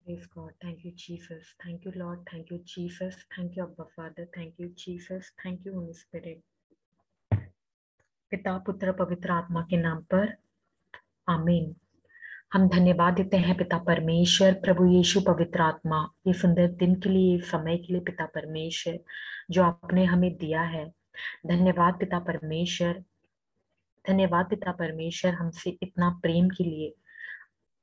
Praise God. Thank you, Jesus. Thank you, Lord. Thank you, Jesus. Thank you, Abba Father. Thank you, Jesus. Thank you, Holy Spirit. पिता पुत्र पवित्र आत्मा के नाम पर आमीन। हम धन्यवाद देते हैं पिता परमेश्वर, प्रभु यीशु, पवित्र आत्मा, ये सुंदर दिन के लिए, समय के लिए पिता परमेश्वर जो आपने हमें दिया है। धन्यवाद पिता परमेश्वर, धन्यवाद पिता परमेश्वर हमसे इतना प्रेम के लिए,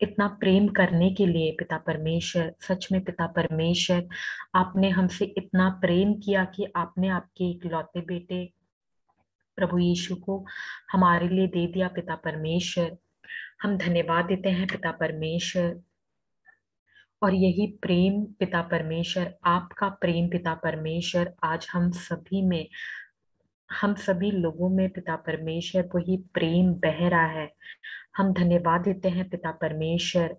इतना प्रेम करने के लिए पिता परमेश्वर। सच में पिता परमेश्वर, आपने हमसे इतना प्रेम किया कि आपने आपके इकलौते बेटे प्रभु यीशु को हमारे लिए दे दिया पिता परमेश्वर। हम धन्यवाद देते हैं पिता परमेश्वर। और यही प्रेम पिता परमेश्वर, आपका प्रेम पिता परमेश्वर, आज हम सभी में, हम सभी लोगों में पिता परमेश्वर वही प्रेम बह रहा है। हम धन्यवाद देते हैं पिता परमेश्वर,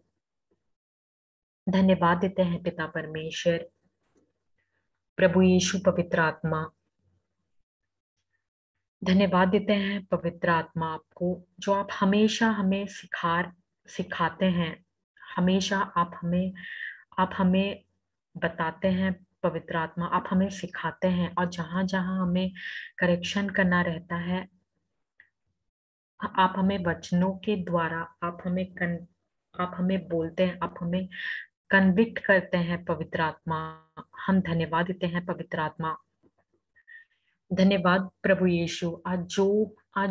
धन्यवाद देते हैं पिता परमेश्वर, प्रभु यीशु, पवित्र आत्मा। धन्यवाद देते हैं पवित्र आत्मा आपको, जो आप हमेशा हमें सिखाते हैं। हमेशा आप हमें बताते हैं पवित्र आत्मा, आप हमें सिखाते हैं। और जहां जहां हमें करेक्शन करना रहता है, आप हमें वचनों के द्वारा आप हमें बोलते हैं, आप हमें कन्विक्ट करते हैं पवित्र आत्मा। हम धन्यवाद देते हैं पवित्र आत्मा। धन्यवाद प्रभु यीशु। आज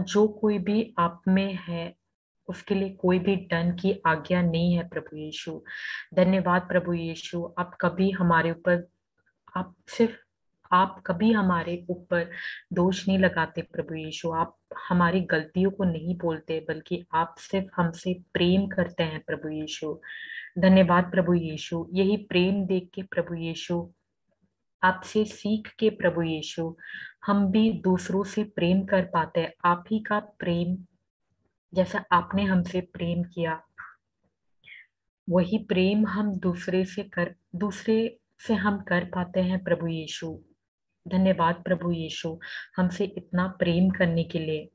जो कोई भी आप में है, उसके लिए कोई भी दंड की आज्ञा नहीं है प्रभु यीशु। धन्यवाद प्रभु यीशु। आप कभी हमारे ऊपर दोष नहीं लगाते प्रभु यीशु। आप हमारी गलतियों को नहीं बोलते, बल्कि आप सिर्फ हमसे प्रेम करते हैं प्रभु यीशु। धन्यवाद प्रभु यीशु। यही प्रेम देख के प्रभु यीशु, आपसे सीख के प्रभु यीशु, हम भी दूसरों से प्रेम कर पाते हैं। आप ही का प्रेम, जैसा आपने हमसे प्रेम किया, वही प्रेम हम दूसरे से हम कर पाते हैं प्रभु यीशु। धन्यवाद प्रभु यीशु, हमसे इतना प्रेम करने के लिए।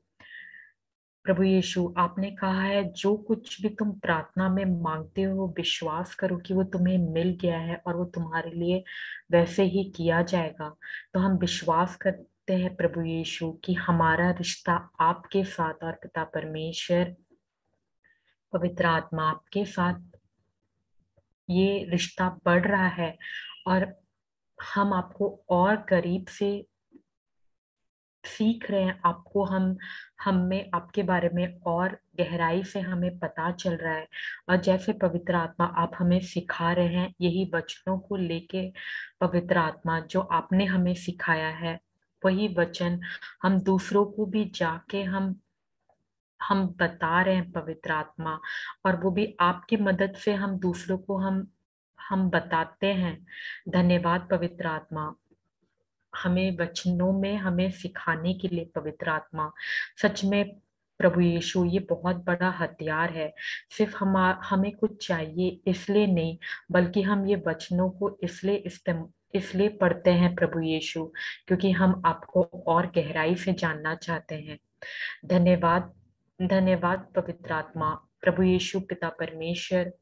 प्रभु यीशु, आपने कहा है जो कुछ भी तुम प्रार्थना में मांगते हो, विश्वास करो कि वो तुम्हें मिल गया है और वो तुम्हारे लिए वैसे ही किया जाएगा। तो हम विश्वास करते हैं प्रभु यीशु कि हमारा रिश्ता आपके साथ और पिता परमेश्वर, पवित्र आत्मा, आपके साथ ये रिश्ता बढ़ रहा है। और हम आपको और करीब से सीख रहे हैं। हम में आपके बारे में और गहराई से हमें पता चल रहा है। और जैसे पवित्र आत्मा आप हमें सिखा रहे हैं, यही वचनों को लेके पवित्र आत्मा जो आपने हमें सिखाया है, वही वचन हम दूसरों को भी जाके हम बता रहे हैं पवित्र आत्मा। और वो भी आपकी मदद से हम दूसरों को हम बताते हैं। धन्यवाद पवित्र आत्मा, हमें वचनों में हमें सिखाने के लिए पवित्र आत्मा। सच में प्रभु यीशु, ये बहुत बड़ा हथियार है। सिर्फ हमें कुछ चाहिए इसलिए नहीं, बल्कि हम ये वचनों को इसलिए पढ़ते हैं प्रभु यीशु, क्योंकि हम आपको और गहराई से जानना चाहते हैं। धन्यवाद, धन्यवाद पवित्र आत्मा, प्रभु यीशु, पिता परमेश्वर,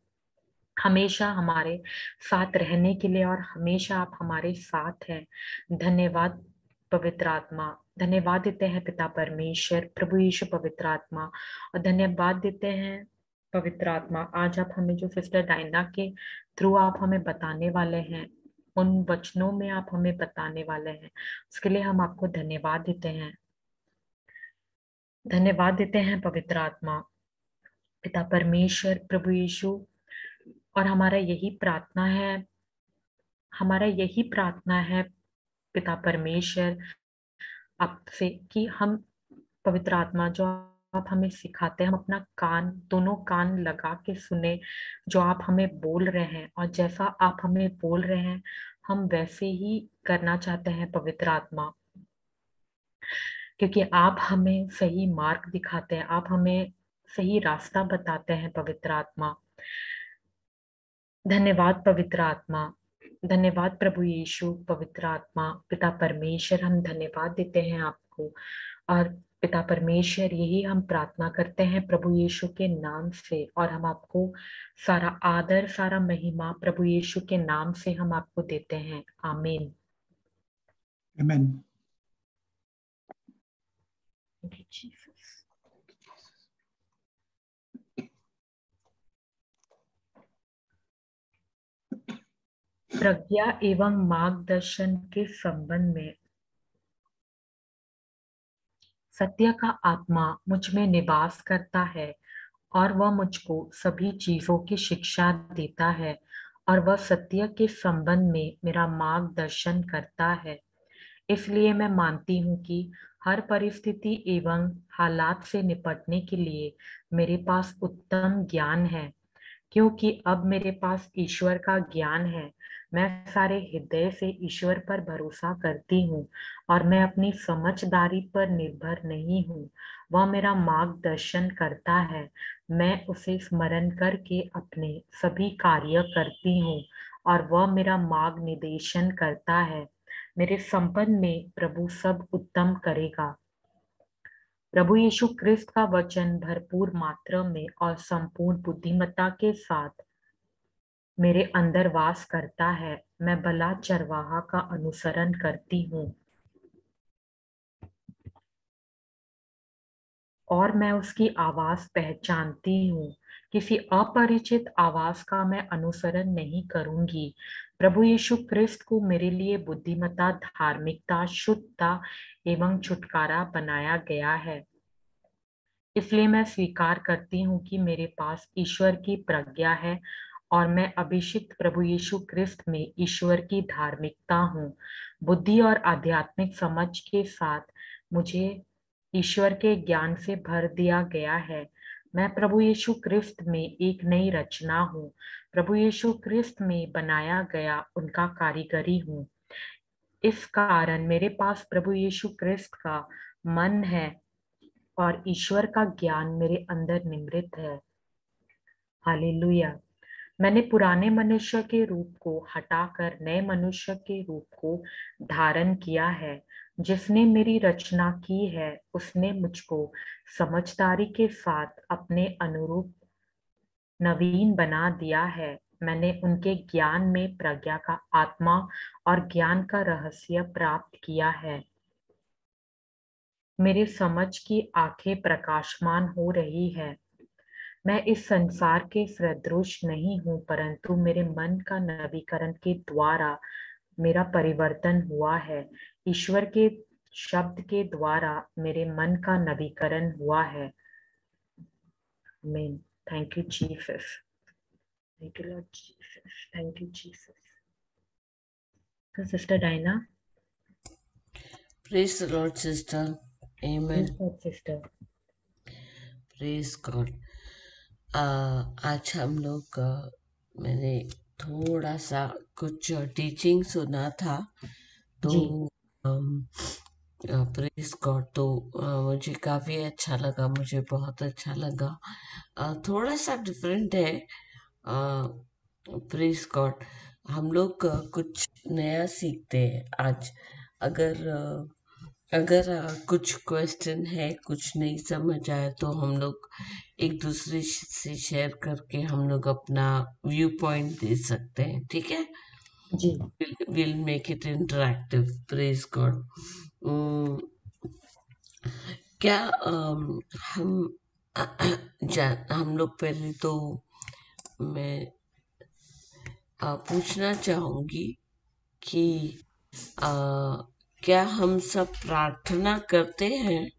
हमेशा हमारे साथ रहने के लिए, और हमेशा आप हमारे साथ हैं। धन्यवाद पवित्र आत्मा। धन्यवाद देते हैं पिता परमेश्वर, प्रभु यीशु, पवित्र आत्मा। और धन्यवाद देते हैं पवित्र आत्मा, आज आप हमें जो सिस्टर डायना के थ्रू आप हमें बताने वाले हैं, उन वचनों में आप हमें बताने वाले हैं, उसके लिए हम आपको धन्यवाद देते हैं। धन्यवाद देते हैं पवित्र आत्मा, पिता परमेश्वर, प्रभु यीशु। और हमारा यही प्रार्थना है पिता परमेश्वर आपसे, कि हम पवित्र आत्मा जो आप हमें सिखाते हैं, हम अपना दोनों कान लगा के सुने जो आप हमें बोल रहे हैं। और जैसा आप हमें बोल रहे हैं, हम वैसे ही करना चाहते हैं पवित्र आत्मा, क्योंकि आप हमें सही मार्ग दिखाते हैं, आप हमें सही रास्ता बताते हैं पवित्र आत्मा। धन्यवाद पवित्र आत्मा, धन्यवाद प्रभु यीशु, पवित्र आत्मा, पिता परमेश्वर, हम धन्यवाद देते हैं आपको। और पिता परमेश्वर, यही हम प्रार्थना करते हैं प्रभु यीशु के नाम से, और हम आपको सारा आदर, सारा महिमा प्रभु यीशु के नाम से हम आपको देते हैं। आमीन। Amen. Thank you, Jesus. प्रज्ञा एवं मार्गदर्शन के संबंध में सत्य का आत्मा मुझ में निवास करता है और वह मुझको सभी चीजों की शिक्षा देता है, और वह सत्य के संबंध में मेरा मार्गदर्शन करता है। इसलिए मैं मानती हूँ कि हर परिस्थिति एवं हालात से निपटने के लिए मेरे पास उत्तम ज्ञान है, क्योंकि अब मेरे पास ईश्वर का ज्ञान है। मैं सारे हृदय से ईश्वर पर भरोसा करती हूँ और मैं अपनी समझदारी पर निर्भर नहीं हूँ। वह मेरा मार्गदर्शन करता है। मैं उसे स्मरण करके अपने सभी कार्य करती हूँ और वह मेरा मार्ग निर्देशन करता है। मेरे संबंध में प्रभु सब उत्तम करेगा। प्रभु यीशु क्रिस्त का वचन भरपूर मात्रा में और संपूर्ण बुद्धिमत्ता के साथ मेरे अंदर वास करता है। मैं भला चरवाहा का अनुसरण करती हूँ और मैं उसकी आवाज पहचानती हूँ। किसी अपरिचित आवाज का मैं अनुसरण नहीं करूंगी। प्रभु यीशु क्रिस्त को मेरे लिए बुद्धिमत्ता, धार्मिकता, शुद्धता एवं छुटकारा बनाया गया है। इसलिए मैं स्वीकार करती हूँ कि मेरे पास ईश्वर की प्रज्ञा है और मैं अभिषिक्त प्रभु यीशु क्रिस्त में ईश्वर की धार्मिकता हूँ। बुद्धि और आध्यात्मिक समझ के साथ मुझे ईश्वर के ज्ञान से भर दिया गया है। मैं प्रभु यीशु क्रिस्त में एक नई रचना हूँ। प्रभु यीशु क्रिस्त में बनाया गया उनका कारीगरी हूँ। इस कारण मेरे पास प्रभु यीशु क्रिस्त का मन है और ईश्वर का ज्ञान मेरे अंदर निमृत है। हालेलुया। मैंने पुराने मनुष्य के रूप को हटाकर नए मनुष्य के रूप को धारण किया है। जिसने मेरी रचना की है उसने मुझको समझदारी के साथ अपने अनुरूप नवीन बना दिया है। मैंने उनके ज्ञान में प्रज्ञा का आत्मा और ज्ञान का रहस्य प्राप्त किया है। मेरे समझ की आंखें प्रकाशमान हो रही है। मैं इस संसार के सदृश नहीं हूँ, परंतु मेरे मन का नवीकरण के द्वारा मेरा परिवर्तन हुआ है। ईश्वर के शब्द के द्वारा मेरे मन का नवीकरण हुआ है। आमीन। Thank you Jesus. Thank you Lord Jesus. Thank you Jesus. तो sister Diana. Praise the Lord, sister. Amen. Sister. Praise God. आज हम लोग मैंने थोड़ा सा कुछ टीचिंग सुना था, तो जी प्रेज गॉड, तो मुझे काफ़ी अच्छा लगा, मुझे बहुत अच्छा लगा। थोड़ा सा डिफरेंट है। प्रेज गॉड, हम लोग कुछ नया सीखते हैं आज। अगर कुछ क्वेश्चन है, कुछ नहीं समझ आया, तो हम लोग एक दूसरे से शेयर करके हम लोग अपना व्यू पॉइंट दे सकते हैं, ठीक है। जी will make it interactive. Praise God. क्या हम लोग पहले तो मैं पूछना चाहूंगी कि आ, क्या हम सब प्रार्थना करते हैं?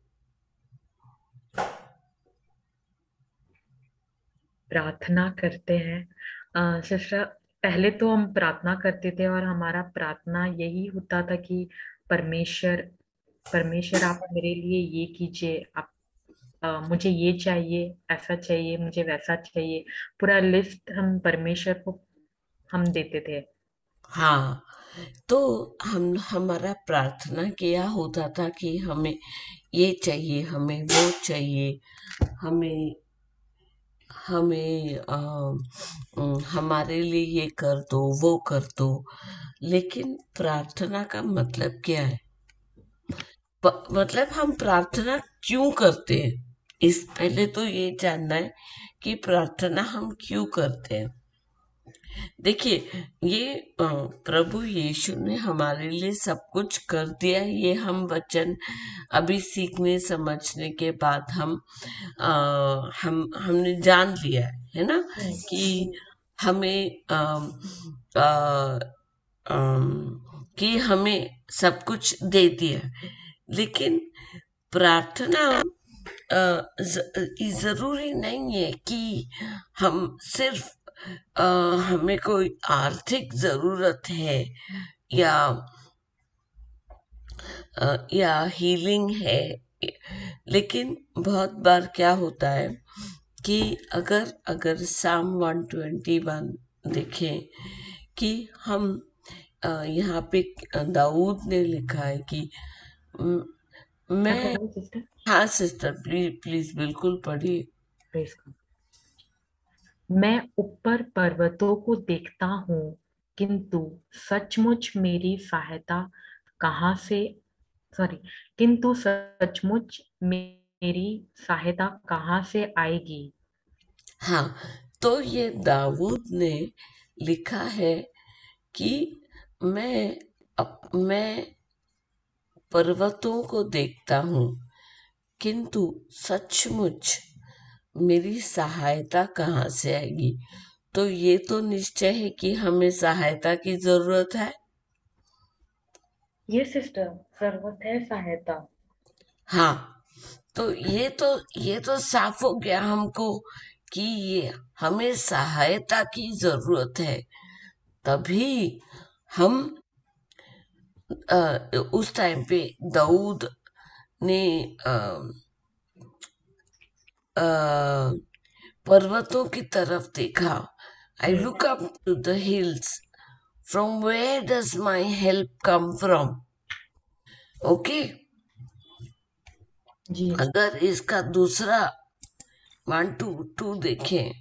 प्रार्थना करते हैं सिस्टर। पहले तो हम प्रार्थना करते थे और हमारा प्रार्थना यही होता था कि परमेश्वर परमेश्वर आप मेरे लिए ये कीजिए, आप मुझे ये चाहिए, ऐसा चाहिए, मुझे वैसा चाहिए। पूरा लिस्ट हम परमेश्वर को हम देते थे। हाँ, तो हमारा प्रार्थना क्या होता था कि हमें ये चाहिए, हमें वो चाहिए, हमें हमें हमारे लिए ये कर दो, वो कर दो। लेकिन प्रार्थना का मतलब क्या है? मतलब हम प्रार्थना क्यों करते हैं, इस पहले तो ये जानना है कि प्रार्थना हम क्यों करते हैं। देखिए, ये प्रभु यीशु ने हमारे लिए सब कुछ कर दिया। ये हम वचन अभी सीखने समझने के बाद हमने जान लिया है ना, कि हमें कि हमें सब कुछ दे दिया। लेकिन प्रार्थना जरूरी नहीं है कि हम सिर्फ हमें कोई आर्थिक जरूरत है या या हीलिंग है। लेकिन बहुत बार क्या होता है कि अगर अगर साम 121 देखें कि हम यहाँ पे दाऊद ने लिखा है कि मैं, हाँ सिस्टर प्लीज प्लीज बिल्कुल पढ़िए। मैं ऊपर पर्वतों को देखता हूँ, किंतु सचमुच मेरी सहायता कहाँ से, किंतु सचमुच मेरी सहायता कहाँ से आएगी। हाँ, तो ये दाऊद ने लिखा है कि मैं पर्वतों को देखता हूँ, किंतु सचमुच मेरी सहायता कहाँ से आएगी। तो ये तो निश्चय है कि हमें सहायता की जरूरत है। ये सिस्टर जरूरत है सहायता। हाँ, तो ये तो साफ हो गया हमको कि ये हमें सहायता की जरूरत है। तभी हम उस टाइम पे दाऊद ने पर्वतों की तरफ देखा। I look up to the hills, from where does my help come from. Okay, अगर इसका दूसरा 1-2 देखें,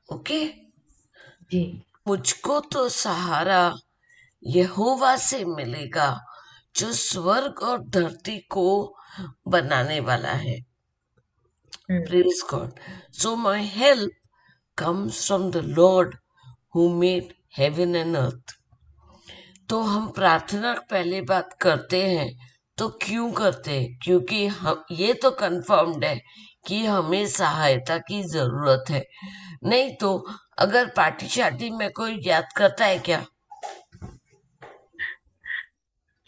ओके, जी, मुझको तो सहारा यहोवा से मिलेगा, जो स्वर्ग और धरती को बनाने वाला है। Praise God. So my help comes from the Lord who made heaven and earth. तो हम प्रार्थना पहले बात करते हैं, तो क्यों करते हैं? क्योंकि हम ये तो कंफर्म्ड है कि हमें सहायता की जरूरत है। नहीं तो अगर पार्टी शार्टी में कोई याद करता है क्या?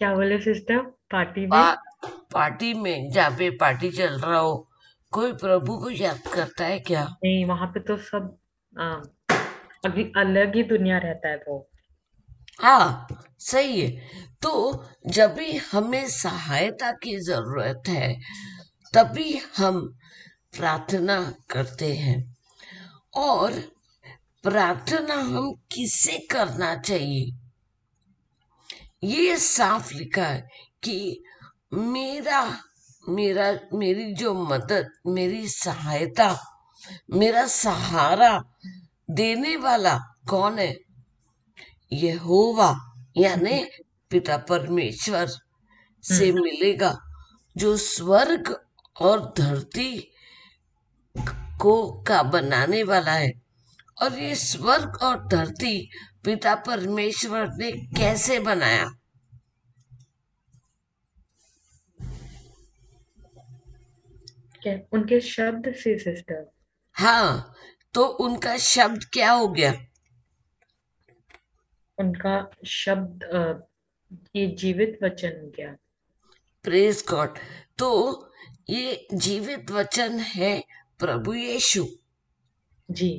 क्या बोले सिस्टर? पार्टी में? पार्टी में जहाँ पे पार्टी चल रहा हो, कोई प्रभु को याद करता है क्या? नहीं, वहां पे तो सब अभी अलग ही दुनिया रहता है वो। हाँ, सही है। तो जब भी हमें सहायता की जरूरत है, तभी हम प्रार्थना करते हैं। और प्रार्थना हम किससे करना चाहिए, ये साफ लिखा है कि मेरा मेरा मेरी जो मदद, मेरी सहायता, मेरा सहारा देने वाला कौन है? यहोवा, यानी पिता परमेश्वर से मिलेगा, जो स्वर्ग और धरती को का बनाने वाला है। और ये स्वर्ग और धरती पिता परमेश्वर ने कैसे बनाया? क्या उनके शब्द से सिस्टर? हाँ, तो उनका शब्द क्या हो गया? उनका शब्द ये जीवित वचन हो गया। Praise God. तो ये जीवित वचन है प्रभु यीशु। जी,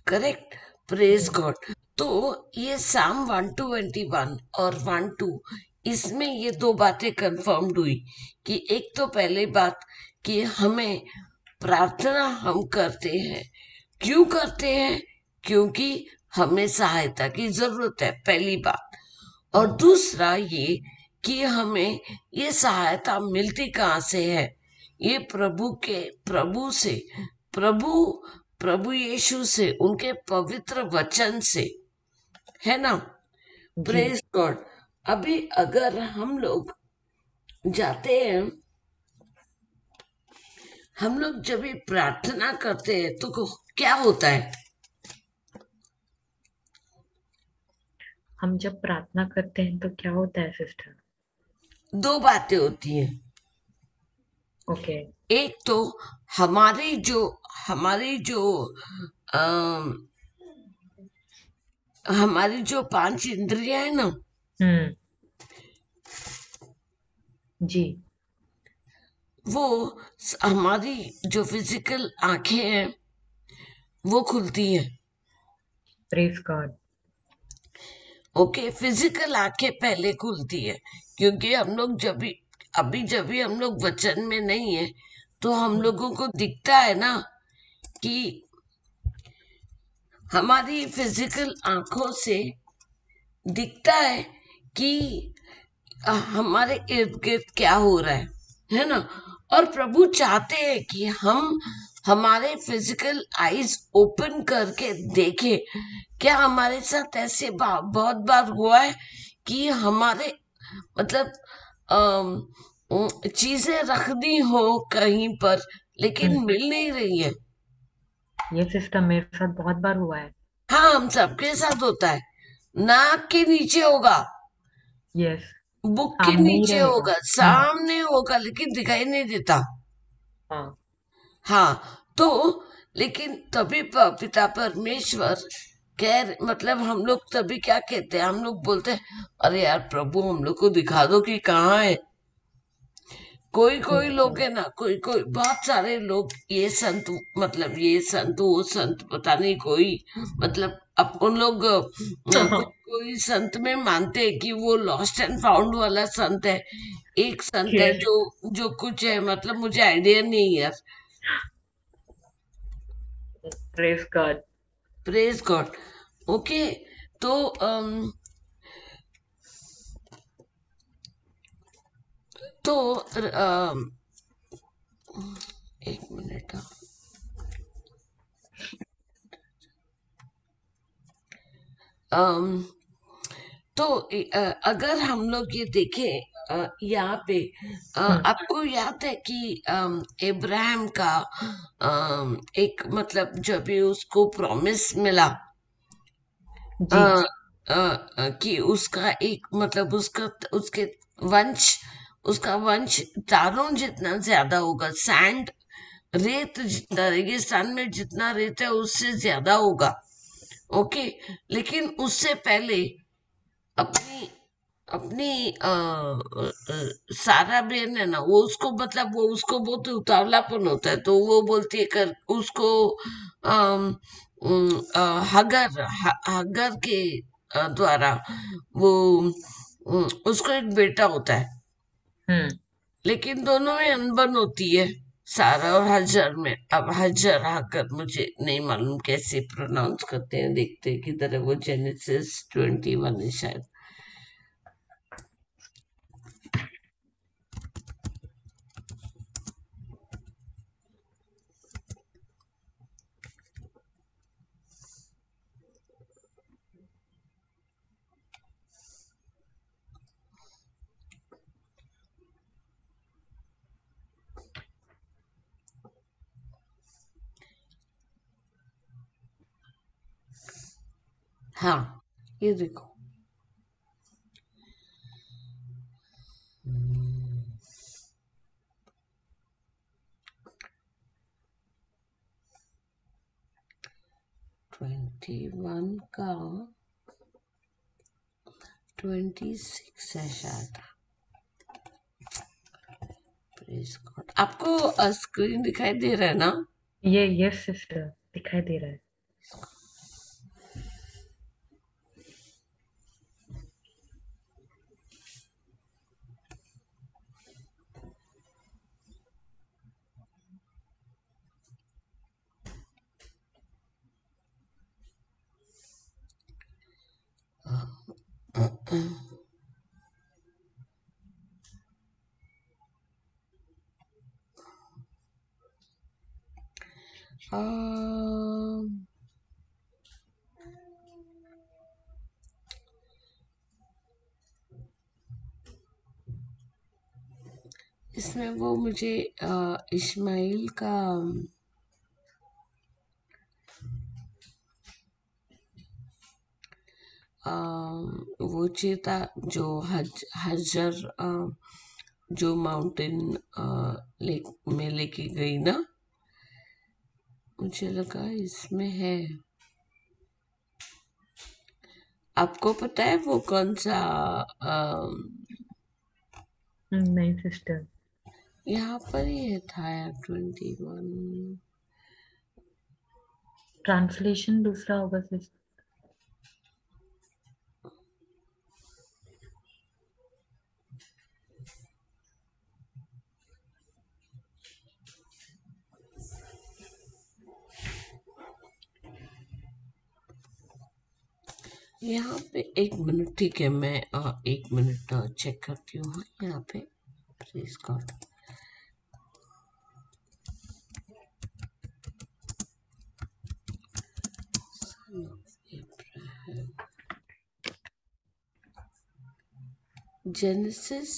करेक्ट, प्रेज गॉड। तो ये साम 121 और 1-2, इसमें ये दो बातें कंफर्म्ड हुई कि एक तो पहले बात कि हमें प्रार्थना हम करते हैं, क्यों करते हैं? क्योंकि हमें सहायता की जरूरत है, पहली बात। और दूसरा ये कि हमें ये सहायता मिलती कहाँ से है? ये प्रभु से, प्रभु प्रभु यीशु से, उनके पवित्र वचन से। है ना। जी प्रेज गॉड। अभी अगर हम लोग जाते हैं, हम लोग जब भी प्रार्थना करते हैं तो क्या होता है? हम जब प्रार्थना करते हैं तो क्या होता है सिस्टर? दो बातें होती हैं। ओके। एक तो हमारी जो हमारी जो अम, हमारी जो पांच इंद्रियां है ना, हम्म। जी। वो हमारी जो फिजिकल आंखें हैं वो खुलती हैं। Praise God. ओके, फिजिकल आंखें पहले खुलती है, क्योंकि हम लोग जब भी हम लोग वचन में नहीं है तो हम लोगों को दिखता है ना कि हमारी फिजिकल आंखों से दिखता है कि हमारे इर्द गिर्द क्या हो रहा है ना। और प्रभु चाहते हैं कि हम हमारे फिजिकल आईज ओपन करके देखें। क्या हमारे साथ ऐसे बहुत बार हुआ है कि हमारे मतलब चीजें रख दी हो कहीं पर, लेकिन हम्म। मिल नहीं रही है। ये सिस्टर मेरे साथ बहुत बार हुआ है। हाँ, हम सबके साथ होता है। नाक के नीचे होगा, यस। बुक के सामने ही नीचे रहेगा। होगा, सामने होगा, लेकिन दिखाई नहीं देता। हाँ। हाँ, तो लेकिन तभी पिता परमेश्वर मतलब हम लोग तभी क्या कहते हैं, हम लोग बोलते हैं अरे यार प्रभु हम लोग को दिखा दो कि कहाँ है। कोई कोई प्रेज लोग गॉड। है ना, कोई कोई बहुत सारे लोग, ये संत मतलब ये संत वो संत पता नहीं कोई, मतलब अब उन लोग कोई कोई संत में मानते हैं कि वो लॉस्ट एंड फाउंड वाला संत है। एक संत है यस। जो जो कुछ है, मतलब मुझे आइडिया नहीं है यार। Praise God. Praise God. Okay, तो तो एक मिनट। अम, तो अगर हम लोग ये देखें यहाँ पे हम्म। आपको याद है कि इब्राहिम का एक मतलब जब भी उसको प्रॉमिस मिला अ, जी। कि उसका एक मतलब उसका उसके वंश उसका वंश तारों जितना ज्यादा होगा, सैंड रेत जितना, रेगिस्तान में जितना रेत है उससे ज्यादा होगा। ओके, लेकिन उससे पहले अपनी अपनी सारा बहन है ना, वो उसको मतलब वो उसको बहुत उतावलापन होता है, तो वो बोलती है कर उसको अम, हगर के द्वारा वो उसको एक बेटा होता है, हम्म। लेकिन दोनों में अनबन होती है, सारा और हजर में। अब हजर हगर मुझे नहीं मालूम कैसे प्रोनाउंस करते हैं, देखते हैं किधर है वो, जेनेसिस 21 है शायद। हाँ, ये देखो। 21 का 26 है शायद। Praise God। आपको स्क्रीन दिखाई दे रहा है ना? ये यस सिस्टर दिखाई दे रहा है। अम, इसमें वो मुझे इस्माइल का वो चीता जो हजर जो माउंटेन में लेके गई ना, मुझे लगा इसमें है। आपको पता है वो कौन सा? नहीं सिस्टर। यहाँ पर ही था यार, 21। ट्रांसलेशन दूसरा होगा सिस्टर। यहाँ पे एक मिनट, ठीक है, मैं 1 मिनट चेक करती हूँ। यहाँ पे please God, genesis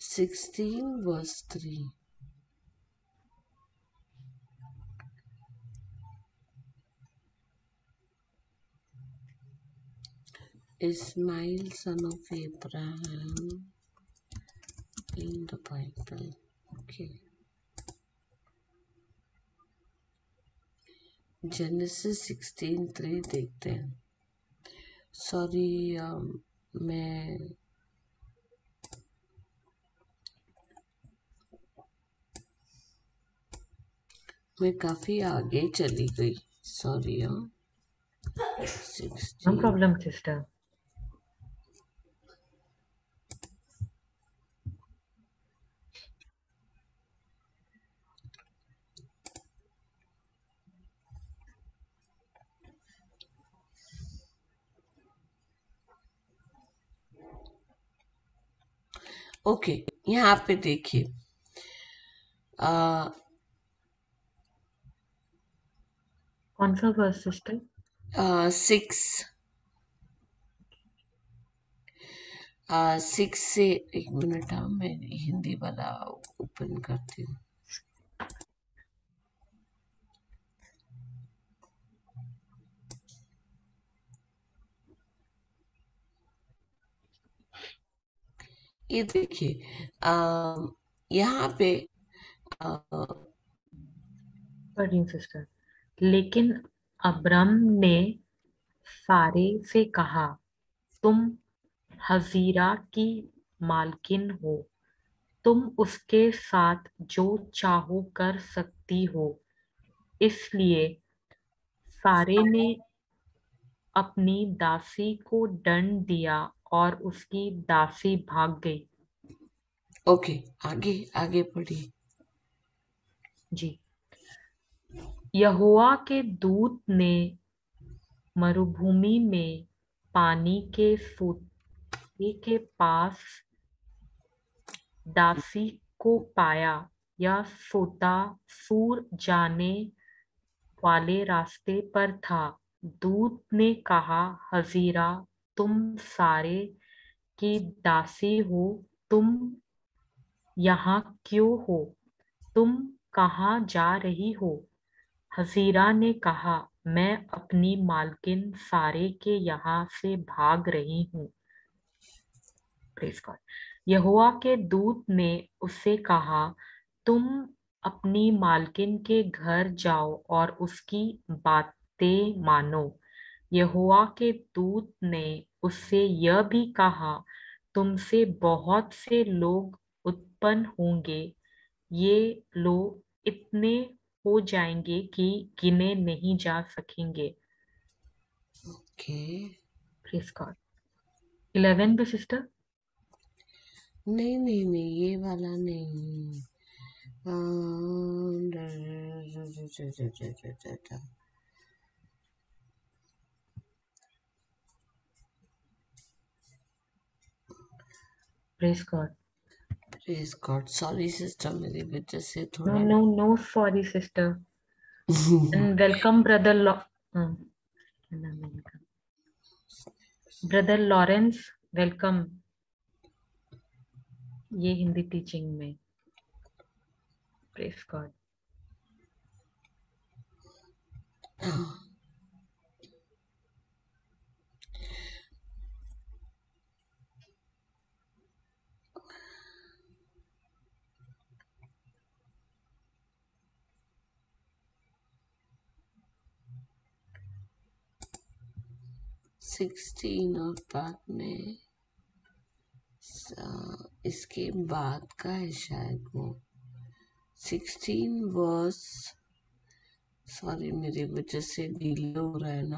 16 verse 3। Ismail, son of Abraham, in the Bible. Okay. Genesis 16:3 देखते हैं। सॉरी, मैं काफी आगे चली गई। Sorry. No 16। Problem sister. Okay, यहाँ पे देखिए, कौन सा वर्स सिस्टर? 6 से 1 मिनट, मैं हिंदी वाला ओपन करती हूँ। ये देखिए, यहाँ पे पढ़ रही हूँ सिस्टर। लेकिन अब्राम ने सारे से कहा, तुम हजीरा की मालकिन हो, तुम उसके साथ जो चाहो कर सकती हो। इसलिए सारे ने अपनी दासी को दंड दिया और उसकी दासी भाग गई। ओके, आगे आगे पढ़िए। जी। यहोवा के दूत ने मरुभूमि में पानी के सोते के पास दासी को पाया। यह सोता सूर जाने वाले रास्ते पर था। दूत ने कहा, हजीरा, तुम सारे की दासी हो, तुम यहाँ क्यों हो? तुम कहाँ जा रही हो? हजीरा ने कहा, मैं अपनी मालकिन सारे के यहाँ से भाग रही हूँ। Praise God. यहोवा के दूत ने उससे कहा, तुम अपनी मालकिन के घर जाओ और उसकी बातें मानो। यहोवा के दूत ने उससे यह भी कहा, तुमसे बहुत से लोग उत्पन्न होंगे। ये लोग इतने हो जाएंगे कि गिने नहीं जा सकेंगे। Okay, praise God. 11 पे सिस्टर। नहीं नहीं नहीं, ये वाला नहीं। Praise God. Praise God, sorry sister, मेरी वजह से नो थोड़ा no no sorry sister. And welcome, brother. क्या नाम है इनका? Brother Lawrence, welcome. ये हिंदी टीचिंग में। Praise God. हाँ, 16 और बाद में इसके बाद का है शायद वो 16 वर्स। सॉरी, मेरी वजह से डिले हो रहा है ना।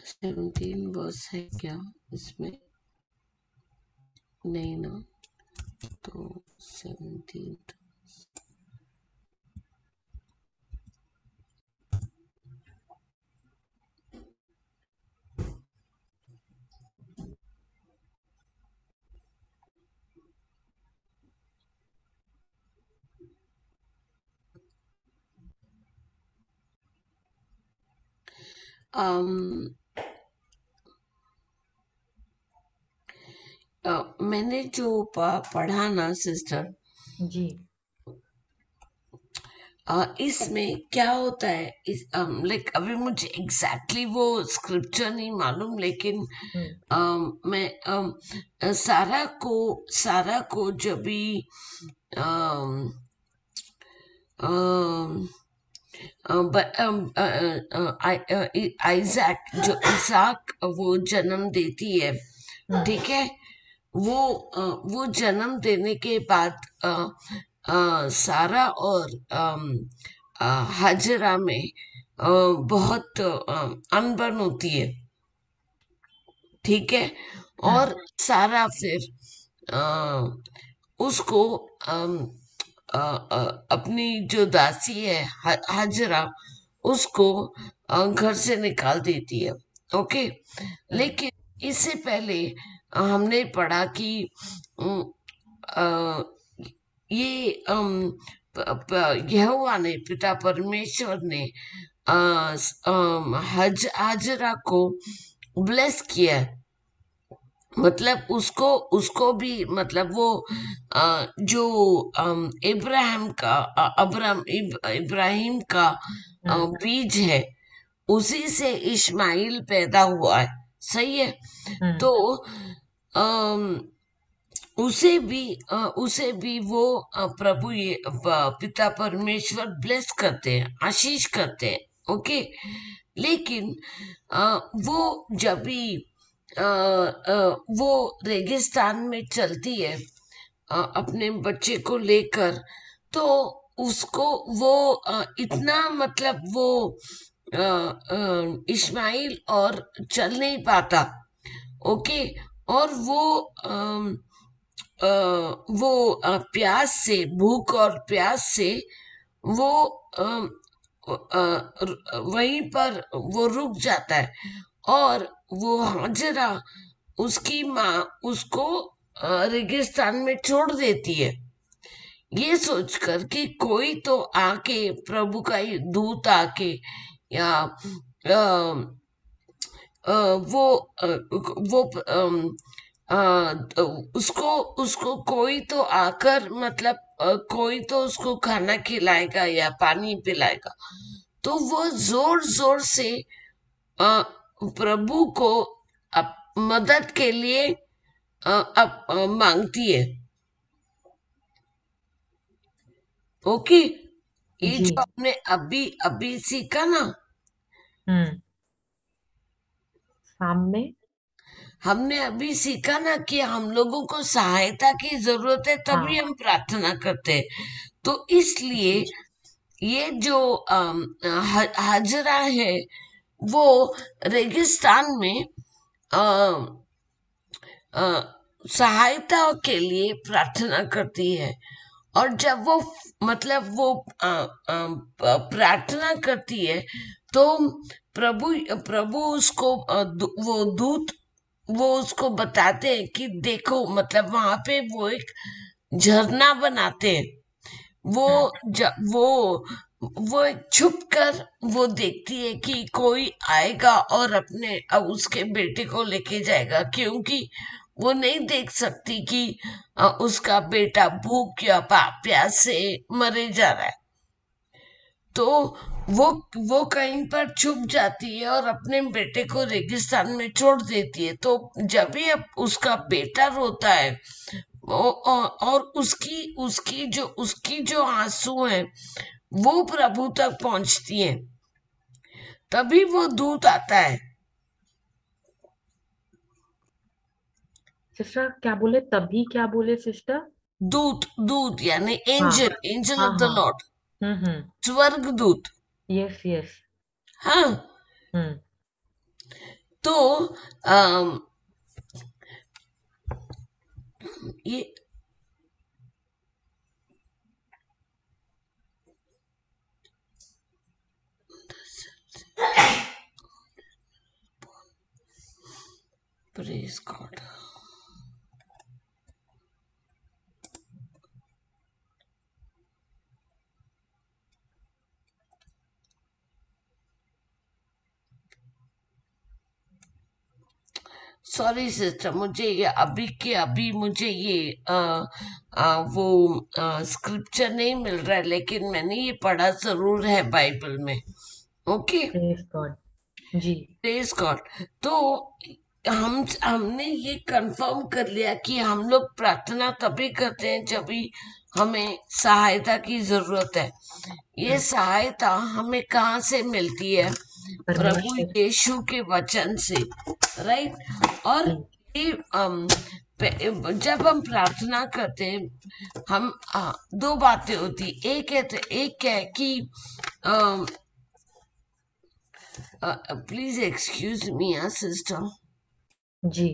17 वर्स है क्या इसमें? नहीं ना, तो 17 मैंने जो पढ़ा ना सिस्टर, जी। इसमें क्या होता है, इस लाइक अभी मुझे एग्जैक्टली वो स्क्रिप्चर नहीं मालूम, लेकिन मैं सारा को जब भी आइजैक जो इसाक वो जन्म देती है, ठीक है। वो जन्म देने के बाद सारा और हाजरा में बहुत अनबन होती है, ठीक है। और सारा फिर उसको अपनी जो दासी है हाजरा, उसको घर से निकाल देती है, ओके। लेकिन इससे पहले हमने पढ़ा कि ये यहोवा ने, पिता परमेश्वर ने हाजरा को ब्लेस किया है। मतलब उसको भी, मतलब वो जो इब्राहिम का बीज है, उसी से इस्माइल पैदा हुआ है, सही है। तो उसे भी वो प्रभु ये पिता परमेश्वर ब्लेस करते हैं, आशीष करते हैं, ओके। लेकिन वो जब भी वो रेगिस्तान में चलती है अपने बच्चे को लेकर, तो उसको वो इतना, मतलब वो इस्माइल और चल नहीं पाता, ओके। और वो प्यास से, भूख और प्यास से वो वहीं पर वो रुक जाता है। और वो हाजरा, उसकी माँ उसको रेगिस्तान में छोड़ देती है, ये सोचकर कि कोई तो आके, प्रभु का ही दूत आके, या वो उसको कोई तो आकर, मतलब कोई तो उसको खाना खिलाएगा या पानी पिलाएगा। तो वो जोर जोर से प्रभु को मदद के लिए मांगती है, ओके। ये जी। जो हमने अभी अभी सीखा ना, सामने हमने अभी सीखा ना कि हम लोगों को सहायता की जरूरत है, तभी हम प्रार्थना करते हैं। तो इसलिए ये जो हाजरा है, वो रेगिस्तान में सहायता के लिए प्रार्थना करती है। और जब वो, मतलब वो प्रार्थना करती है, तो प्रभु प्रभु उसको वो दूत वो उसको बताते हैं कि देखो, मतलब वहां पे वो एक झरना बनाते हैं। वो वो छुप कर वो देखती है कि कोई आएगा और अपने अब उसके बेटे को लेके जाएगा, क्योंकि वो नहीं देख सकती कि उसका बेटा भूख या प्यास से मरे जा रहा है। तो वो वो कहीं पर छुप जाती है और अपने बेटे को रेगिस्तान में छोड़ देती है। तो जब भी अब उसका बेटा रोता है और उसकी जो आंसू हैं वो प्रभु तक पहुंचती हैं, तभी वो दूत आता है। सिस्टर क्या बोले, तभी क्या बोले सिस्टर? दूत दूत यानी हाँ एंजल, एंजल हाँ ऑफ द हाँ। लॉर्ड, हम्म। स्वर्ग दूत। Yes yes. हाँ। हम्म। तो अम, ये प्रेज गॉड। सॉरी सिस्टर, मुझे ये अभी के अभी मुझे ये वो स्क्रिप्चर नहीं मिल रहा है, लेकिन मैंने ये पढ़ा जरूर है बाइबल में। ओके। Praise God. जी। Praise God. तो हमने ये कंफर्म कर लिया कि हम लोग प्रार्थना तभी करते हैं जब भी हमें सहायता की जरूरत है। ये सहायता हमें कहाँ से मिलती है? प्रभु परमेश्वर। यीशु के वचन से, राइट। और जी। ये जब हम प्रार्थना करते हैं, हम दो बातें होती। एक क्या है कि प्लीज एक्सक्यूज मी सिस्टर। जी।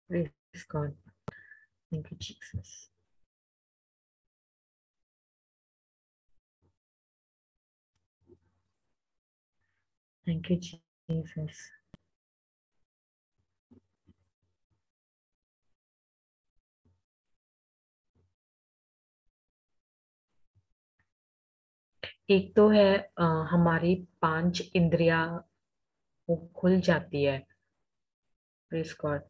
Praise God. Thank you Jesus. Thank you Jesus. एक तो है हमारी 5 इंद्रियां वो खुल जाती है। Praise God.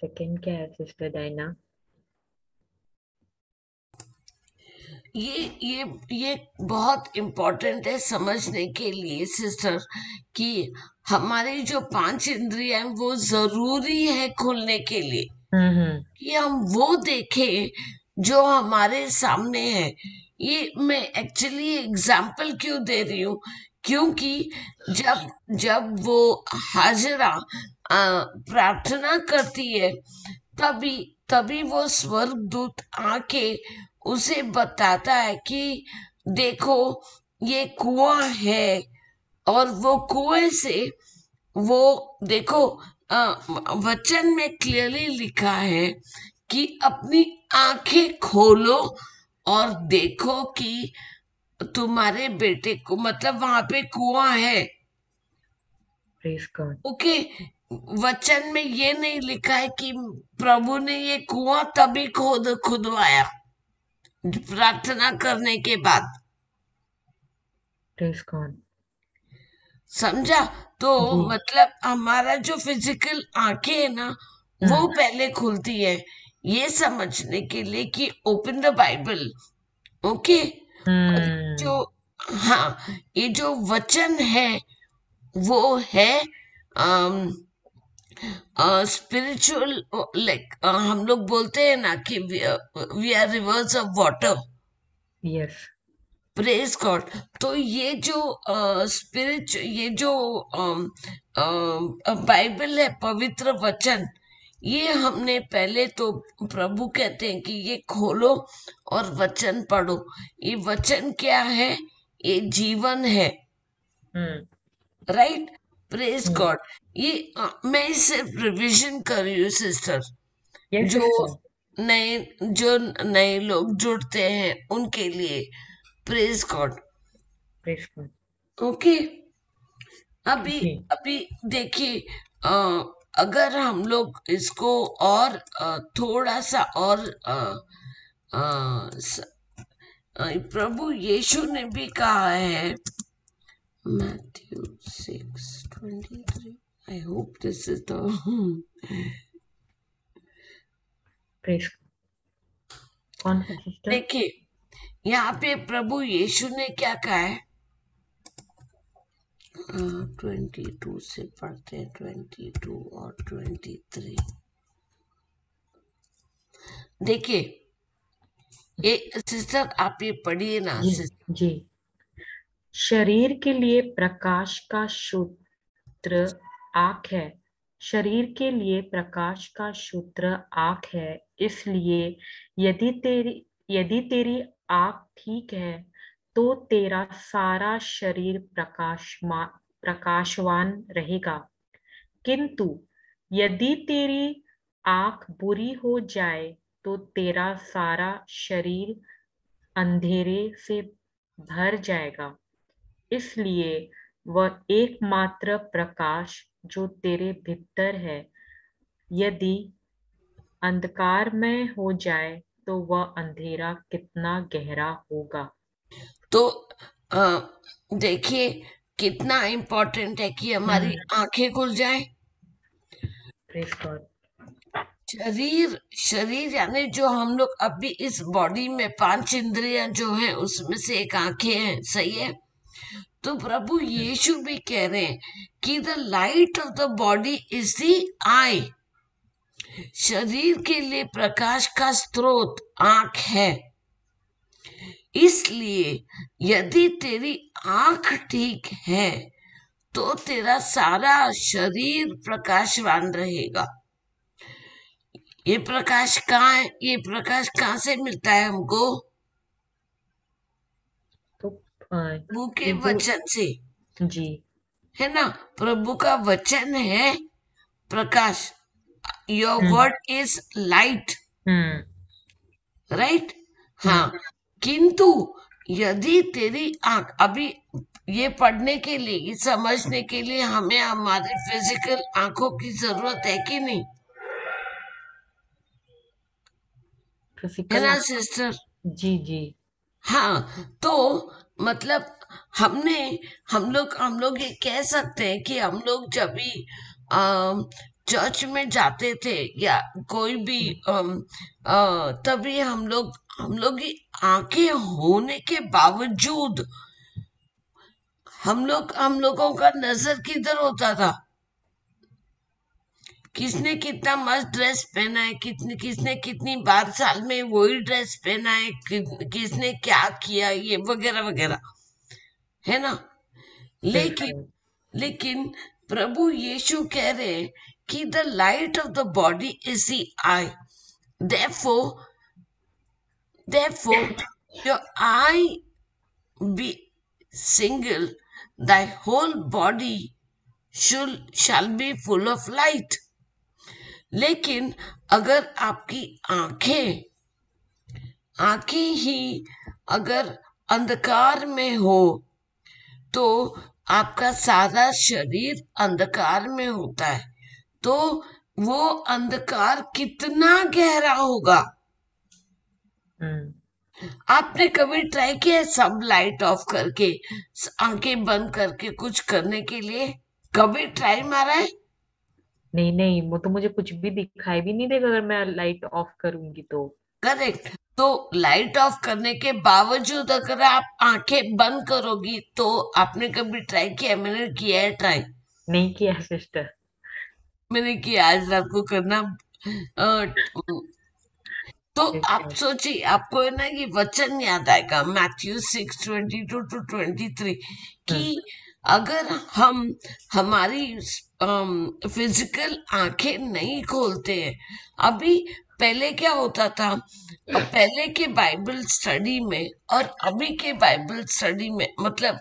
सेकंड क्या है सिस्टर डायना? ये बहुत इम्पोर्टेंट है समझने के लिए सिस्टर, कि हमारी जो 5 इंद्रियां हैं वो जरूरी है खुलने के लिए, हम्म। कि हम वो देखें जो हमारे सामने है। ये मैं एक्चुअली एग्जाम्पल क्यों दे रही हूँ, क्योंकि जब जब वो हाजरा प्रार्थना करती है, तभी तभी वो स्वर्गदूत आके उसे बताता है कि देखो ये कुआं है, और वो कुएं से वो देखो वचन में क्लियरली लिखा है कि अपनी आंखें खोलो और देखो कि तुम्हारे बेटे को, मतलब वहां पे कुआं है। Praise God. ओके। वचन में ये नहीं लिखा है कि प्रभु ने ये कुआं तभी खुदवाया प्रार्थना करने के बाद। Praise God. समझा? तो जी। मतलब हमारा जो फिजिकल आंखें है ना, वो हम्म पहले खुलती है, ये समझने के लिए कि ओपन द बाइबल। ओके। और जो, हम्म। हाँ, ये जो वचन है वो है स्पिरिचुअल, लाइक हम लोग बोलते हैं ना कि we are rivers of water. Yes. Praise God. तो ये जो स्पिरिट, ये जो बाइबल है, पवित्र वचन, ये हमने पहले तो, प्रभु कहते हैं कि ये खोलो और वचन पढ़ो। ये वचन क्या है? ये जीवन है, हम्म राइट। प्रेज हम्म। गॉड। ये मैं सिर्फ रिवीजन कर रही हूँ सिस्टर। यस जो सिस्टर। नए जो नए लोग जुड़ते हैं उनके लिए। Praise God. Praise God. Okay. अभी जी। अभी देखिए, अगर हम लोग इसको और थोड़ा सा और प्रभु यीशु ने भी कहा है, Matthew 6:23, I hope this is the press कौन सा सिस्टर? देखिए यहाँ पे प्रभु यीशु ने क्या कहा है, 22 से पढ़ते हैं, 22 और 23। देखिए सिस्टर आप ये पढ़िए ना जी सिस्टर। जी। शरीर के लिए प्रकाश का सूत्र आँख है। शरीर के लिए प्रकाश का सूत्र आँख है। इसलिए यदि तेरी आँख ठीक है तो तेरा सारा शरीर प्रकाशवान रहेगा। किंतु यदि तेरी आँख बुरी हो जाए तो तेरा सारा शरीर अंधेरे से भर जाएगा। इसलिए वह एकमात्र प्रकाश जो तेरे भीतर है, यदि अंधकारमय हो जाए तो वह अंधेरा कितना गहरा होगा। तो देखिए कितना इम्पोर्टेंट है कि हमारी आंखें खुल जाए। Praise God. शरीर शरीर यानी जो हम लोग अभी इस बॉडी में 5 इंद्रियां जो हैं उसमें से एक आंखें हैं, सही है। तो प्रभु यीशु भी कह रहे हैं कि the light of the body is the eye. शरीर के लिए प्रकाश का स्रोत आंख है। इसलिए यदि तेरी आंख ठीक है तो तेरा सारा शरीर प्रकाशवान रहेगा। ये प्रकाश कहाँ है, ये प्रकाश कहाँ से मिलता है हमको? तो प्रभु के ये जो वचन से, जी है ना। प्रभु का वचन है प्रकाश। Your hmm word is light, hmm right. हाँ, हम्म किंतु यदि तेरी आंख अभी ये पढ़ने के लिए, ये समझने के लिए हमें हमारी फिजिकल आंखों की जरूरत है कि नहीं, है फिजिकल ना सिस्टर? जी जी हाँ, तो मतलब हम लोग ये कह सकते हैं कि हम लोग जब भी चर्च में जाते थे या कोई भी तभी हम लोग की आंखें होने के बावजूद हम लोगों का नजर किधर होता था? किसने कितना मस्त ड्रेस पहना है, किसने कितनी बार साल में वही ड्रेस पहना है, किसने क्या किया, ये वगैरह वगैरह, है ना। लेकिन प्रेज लेकिन प्रभु यीशु कह रहे हैं कि the light of the body is the I. therefore therefore your eye be single, thy whole body shall be full of light। लेकिन अगर आपकी आंखें आंखें ही अगर अंधकार में हो तो आपका सारा शरीर अंधकार में होता है, तो वो अंधकार कितना गहरा होगा। आपने कभी ट्राई किया है सब लाइट ऑफ करके, आंखें बंद करके कुछ करने के लिए? कभी ट्राई मारा है? नहीं नहीं, वो तो मुझे कुछ भी दिखाई भी नहीं देगा अगर मैं लाइट ऑफ करूंगी तो। करेक्ट। तो लाइट ऑफ करने के बावजूद अगर आप आंखें बंद करोगी तो आपने कभी ट्राई किया? मैंने किया है ट्राई। नहीं किया सिस्टर। मैंने किया, आज रात को करना। तो आप सोचिए, आपको है ना ये वचन याद आएगा मैथ्यू 6:22-23 कि अगर हम हमारी फिजिकल आंखें नहीं खोलते हैं अभी। पहले क्या होता था, पहले के बाइबल स्टडी में और अभी के बाइबल स्टडी में, मतलब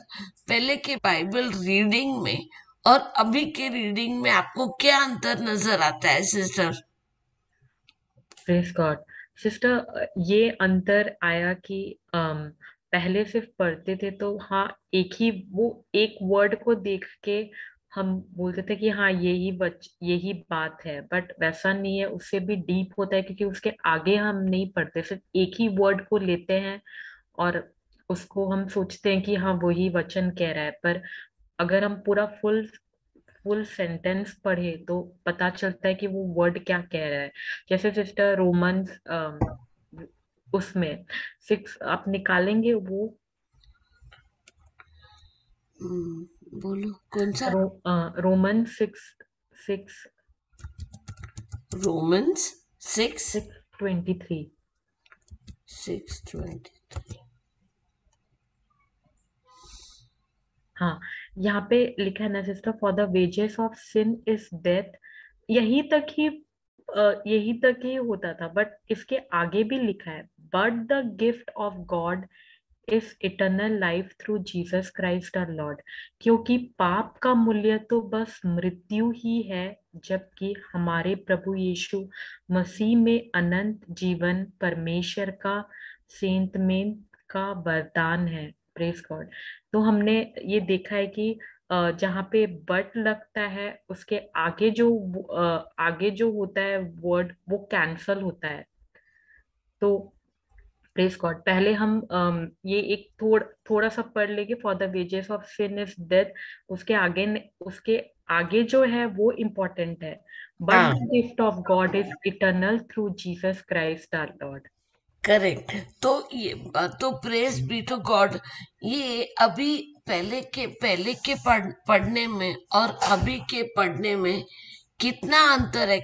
पहले के बाइबल रीडिंग में और अभी के रीडिंग में आपको क्या अंतर नजर आता है सिस्टर? Praise God. सिस्टर, ये अंतर आया कि पहले सिर्फ पढ़ते थे तो हाँ, एक ही वो एक वर्ड को देख के हम बोलते थे कि हाँ यही बात है, बट वैसा नहीं है, उससे भी डीप होता है, क्योंकि उसके आगे हम नहीं पढ़ते, सिर्फ एक ही वर्ड को लेते हैं और उसको हम सोचते हैं कि हाँ वही वचन कह रहा है। पर अगर हम पूरा फुल फुल सेंटेंस पढ़े तो पता चलता है कि वो वर्ड क्या कह रहा है। जैसे सिस्टर रोमन्स उसमें 6 आप निकालेंगे वो। बोलो कौन सा? Roman 6 Romans 6 6:23। 6:23। हाँ, यहाँ पे लिखा है ना sister, for the wages of sin is death. यही तक ही यही तक ही होता था, बट इसके आगे भी लिखा है, but the gift of God is eternal life through Jesus Christ our Lord. क्योंकि पाप का मूल्य तो बस मृत्यु ही है, जबकि हमारे प्रभु यीशु मसीह में अनंत जीवन परमेश्वर का सेंतमेंट का वरदान है। Press God. तो हमने ये देखा है कि जहाँ पे बट लगता है उसके आगे जो होता है वर्ड वो कैंसल होता है। तो प्रेस गॉड, पहले हम ये एक थोड़ा सा पढ़ लेंगे, for the wages of sin is death. उसके आगे जो है वो इम्पोर्टेंट है, बट हाँ, the gift of God is eternal through Jesus Christ our Lord. Correct. तो प्रेज बी टू गॉड। ये अभी पहले के पढ़ने में और अभी के पढ़ने में कितना अंतर है?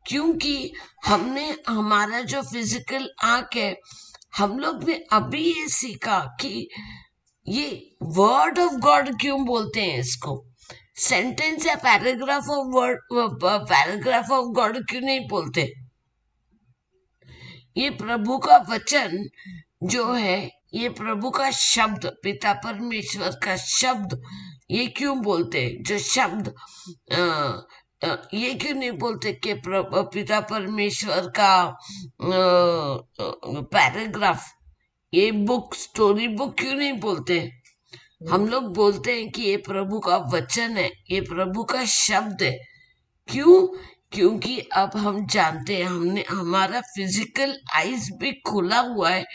क्योंकि हमने हमारा जो फिजिकल आंख है, हम लोग ने अभी ये सीखा कि ये वर्ड ऑफ गॉड क्यों बोलते हैं इसको। सेंटेंस या पैराग्राफ ऑफ गॉड क्यों नहीं बोलते? ये प्रभु का वचन जो है, ये प्रभु का शब्द, पिता परमेश्वर का शब्द, ये क्यों बोलते हैं? जो शब्द ये क्यों नहीं बोलते कि पिता परमेश्वर का पैराग्राफ, ये बुक, स्टोरी बुक क्यों नहीं बोलते? हम लोग बोलते हैं कि ये प्रभु का वचन है, ये प्रभु का शब्द है। क्यों? क्योंकि अब हम जानते हैं, हमने हमारा फिजिकल आइज भी खुला हुआ है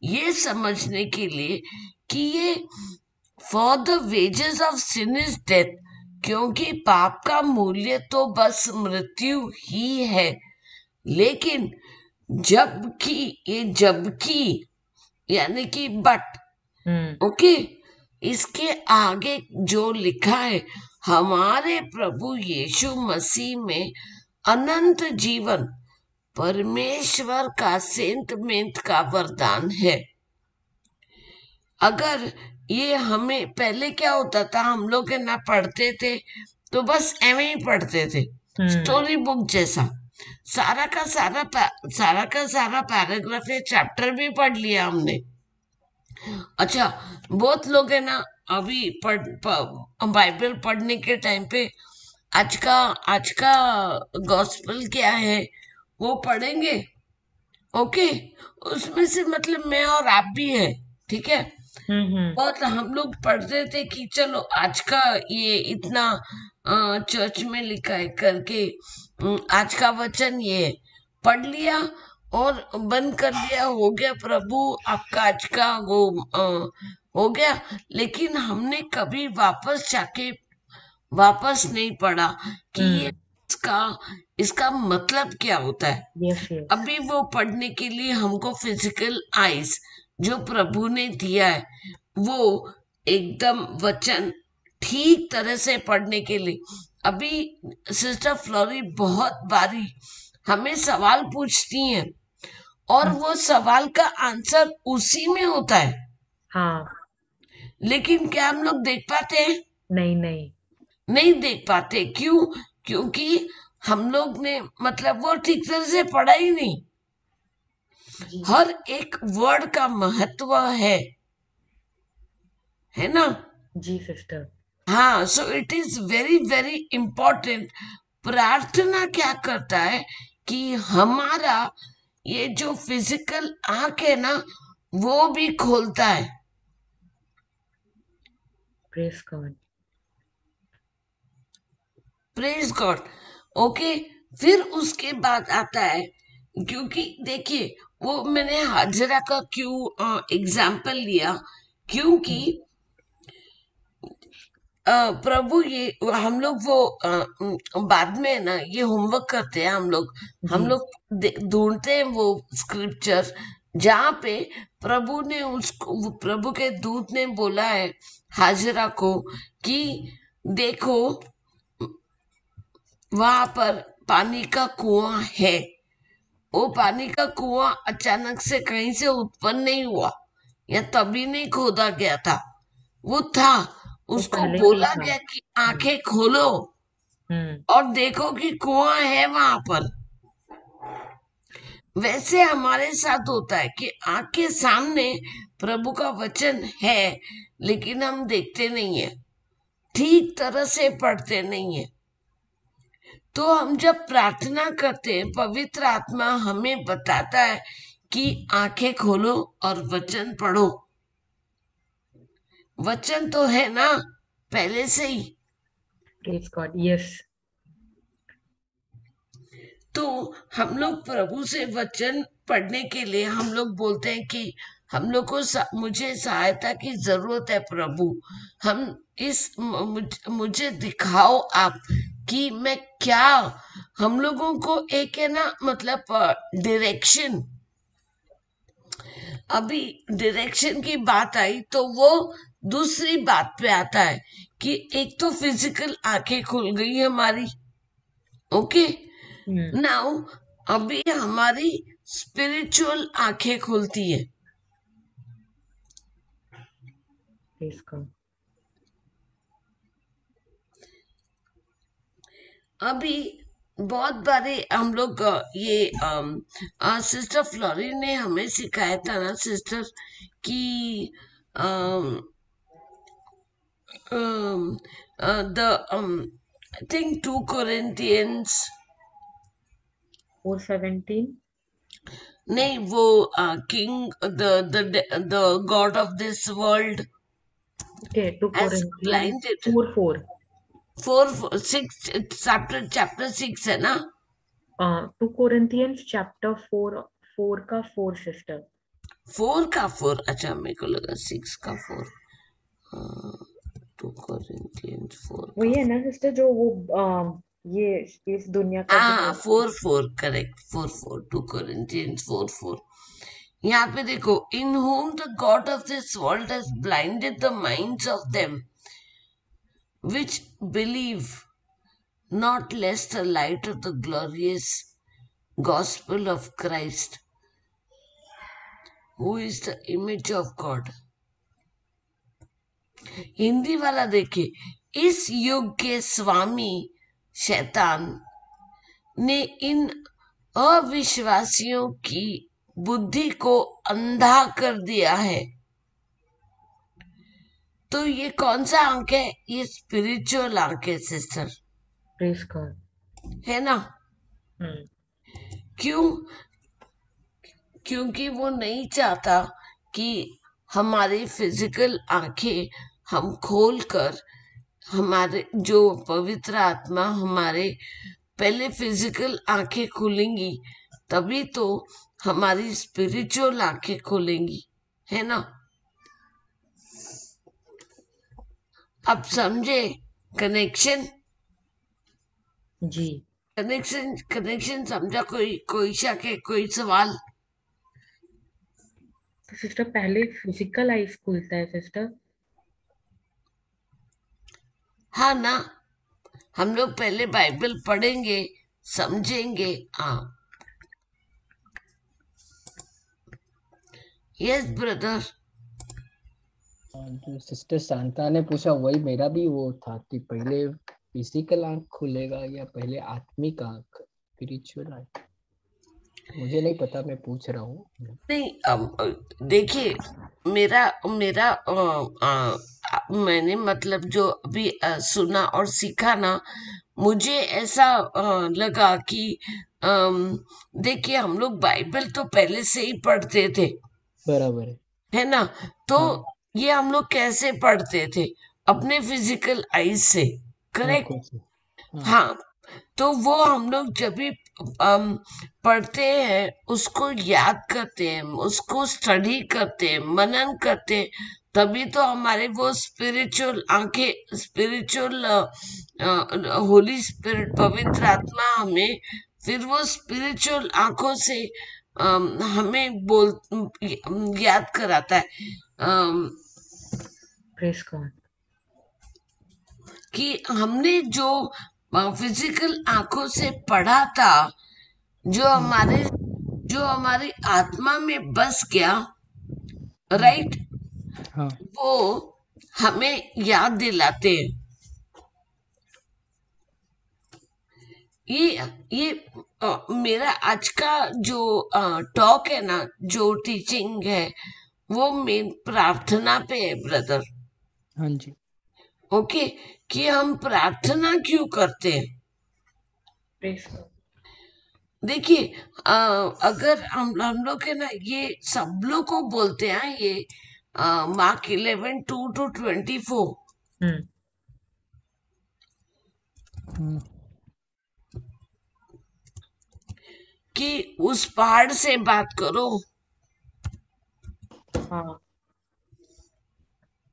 ये समझने के लिए कि ये for the wages of sin is death, क्योंकि पाप का मूल्य तो बस मृत्यु ही है। लेकिन जबकि यानी कि बट, ओके, इसके आगे जो लिखा है, हमारे प्रभु यीशु मसीह में अनंत जीवन परमेश्वर का सेंतमेंट का वरदान है। अगर ये हमें पहले क्या होता था, हम लोग ना पढ़ते थे तो बस एवं ही पढ़ते थे, स्टोरी बुक जैसा। सारा का सारा पैराग्राफ या चैप्टर भी पढ़ लिया हमने। अच्छा, बहुत लोग है ना अभी बाइबल पढ़ने के टाइम पे आज का गॉस्पेल क्या है वो पढ़ेंगे, ओके, उसमें से मतलब मैं और आप भी है, ठीक है। और हम लोग पढ़ते थे कि चलो आज का ये इतना चर्च में लिखा है करके, आज का वचन ये पढ़ लिया और बंद कर दिया, हो गया प्रभु आपका आज का वो हो गया। लेकिन हमने कभी वापस नहीं पढ़ा कि ये इसका मतलब क्या होता है। Yes yes. अभी वो पढ़ने के लिए हमको फिजिकल आइज जो प्रभु ने दिया है, वो एकदम वचन ठीक तरह से पढ़ने के लिए, अभी सिस्टर फ्लोरी बहुत बारी हमें सवाल पूछती हैं और वो सवाल का आंसर उसी में होता है। हाँ। लेकिन क्या हम लोग देख पाते हैं? नहीं नहीं। नहीं देख पाते। क्यों? क्योंकि हम लोग ने मतलब वो ठीक तरह से पढ़ा ही नहीं। जी हर एक वर्ड का महत्व है ना? जी सिस्टर। हाँ, so it is very very important. प्रार्थना क्या करता है कि हमारा ये जो फिजिकल आंख है ना वो भी खोलता है। Press God. Praise God. Okay, फिर उसके बाद आता है, क्योंकि देखिए वो मैंने हाजरा का क्यों एग्जाम्पल लिया, क्योंकि प्रभु ये हम लोग वो बाद में ना ये होमवर्क करते हैं हम लोग, जी ढूंढते हैं वो स्क्रिप्चर जहाँ पे प्रभु ने उसको, वो प्रभु के दूत ने बोला है हाजरा को कि देखो वहां पर पानी का कुआं है। वो पानी का कुआं अचानक से कहीं से उत्पन्न नहीं हुआ या तभी नहीं खोदा गया था, वो था। वो उसको पहले से ही बोला था। गया कि आंखें खोलो हम्म। और देखो कि कुआं है वहां पर। वैसे हमारे साथ होता है कि आंख के सामने प्रभु का वचन है, लेकिन हम देखते नहीं है, ठीक तरह से पढ़ते नहीं है। तो हम जब प्रार्थना करते हैं, पवित्र आत्मा हमें बताता है कि आंखें खोलो और वचन पढ़ो। वचन तो है ना पहले से ही। Praise God, yes. तो हम लोग प्रभु से वचन पढ़ने के लिए हम लोग बोलते हैं कि हम लोग को मुझे सहायता की जरूरत है प्रभु। हम मुझे दिखाओ आप कि मैं क्या, हम लोगों को एक है ना मतलब डायरेक्शन। अभी डायरेक्शन की बात आई तो वो दूसरी बात पे आता है कि एक तो फिजिकल आंखें खुल गई हमारी, ओके। हम्म। नाउ अभी हमारी स्पिरिचुअल आंखें खुलती है। Praise God. अभी बहुत बारी हम लोग ये सिस्टर फ्लोरी ने हमें सिखाया था ना सिस्टर कि द आई थिंक 2 Corinthians, 4:17। नहीं वो king the God of this world okay, 2 has Corinthians blinded 4:4। 6 chapter 6 है ना। 2 Corinthians chapter 4, 4 का 4 सिस्टर। 4 का 4, अच्छा मेरे को लगा 6 का 4। 2 Corinthians 4 वही का है 4। ना सिस्टर, जो वो ये इस दुनिया का हाँ, जो। 4 4 करेक्ट, 4 4, 2 Corinthians 4 4। यहाँ पे देखो, इन whom the god of this world has blinded the minds of them which believe not, lest the light of the glorious gospel of Christ, who is the image of God। Hindi वाला देखिए, इस युग के स्वामी शैतान ने इन अविश्वासियों की बुद्धि को अंधा कर दिया है। तो ये कौन सा आंख है? ये स्पिरिचुअल आंख है सिस्टर, प्रेज गॉड। है ना। हम्म। क्यों? क्योंकि वो नहीं चाहता कि हमारी फिजिकल आंखें हम खोलकर, हमारे जो पवित्र आत्मा हमारे, पहले फिजिकल आंखें खुलेंगी तभी तो हमारी स्पिरिचुअल आंखें खुलेंगी, है ना। अब समझे कनेक्शन? जी। कनेक्शन कनेक्शन समझा? कोई शक है, कोई सवाल? तो सिस्टर पहले फिजिकल आईज खुलता है सिस्टर। हाँ ना, हम लोग पहले बाइबल पढ़ेंगे, समझेंगे। हाँ, यस ब्रदर। जो सिस्टर शांता ने पूछा वही मेरा भी वो था कि पहले फिजिकल आंख खुलेगा या पहले आत्मिक आंख, स्पिरिचुअल आंख। मुझे नहीं पता, मैं पूछ रहा हूँ। नहीं, देखिए, मेरा मेरा मैंने मतलब जो अभी सुना और सीखा ना, मुझे ऐसा लगा कि देखिए हम लोग बाइबल तो पहले से ही पढ़ते थे, बराबर है ना। तो हाँ, ये हम लोग कैसे पढ़ते थे? अपने फिजिकल आईज से, करेक्ट। आंखों से। हाँ हाँ, तो वो हम लोग जब भी पढ़ते हैं, उसको याद करते हैं, उसको स्टडी करते हैं, मनन करते हैं, तभी तो हमारे वो स्पिरिचुअल आंखें, स्पिरिचुअल होली स्पिरिट, पवित्र आत्मा हमें फिर वो स्पिरिचुअल आंखों से हमें याद कराता है प्रेज गॉड। कि हमने जो फिजिकल आंखों से पढ़ा था, जो हमारी आत्मा में बस गया, राइट, हाँ वो हमें याद दिलाते हैं। ये मेरा आज का जो टॉक है ना, जो टीचिंग है, वो मेन प्रार्थना पे है ब्रदर। हाँ जी ओके, कि हम प्रार्थना क्यों करते हैं। Praise God. देखिए, अगर हम लोग है ना, ये सब लोग को बोलते हैं, ये मार्क 11:2-24, हम्म। हम्म, कि उस पहाड़ से बात करो, हाँ।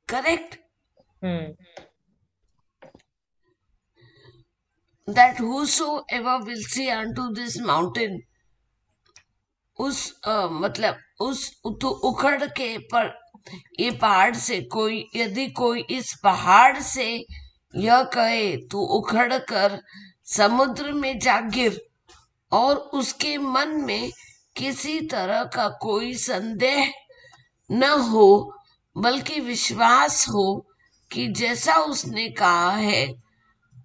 Correct, hmm. that whosoever will say unto this mountain, उस मतलब उस तो उखड़ के पर ये पहाड़ से कोई, यदि कोई इस पहाड़ से यह कहे तू उखड़ कर समुद्र में जा गिर, और उसके मन में किसी तरह का कोई संदेह न हो, बल्कि विश्वास हो कि जैसा उसने कहा है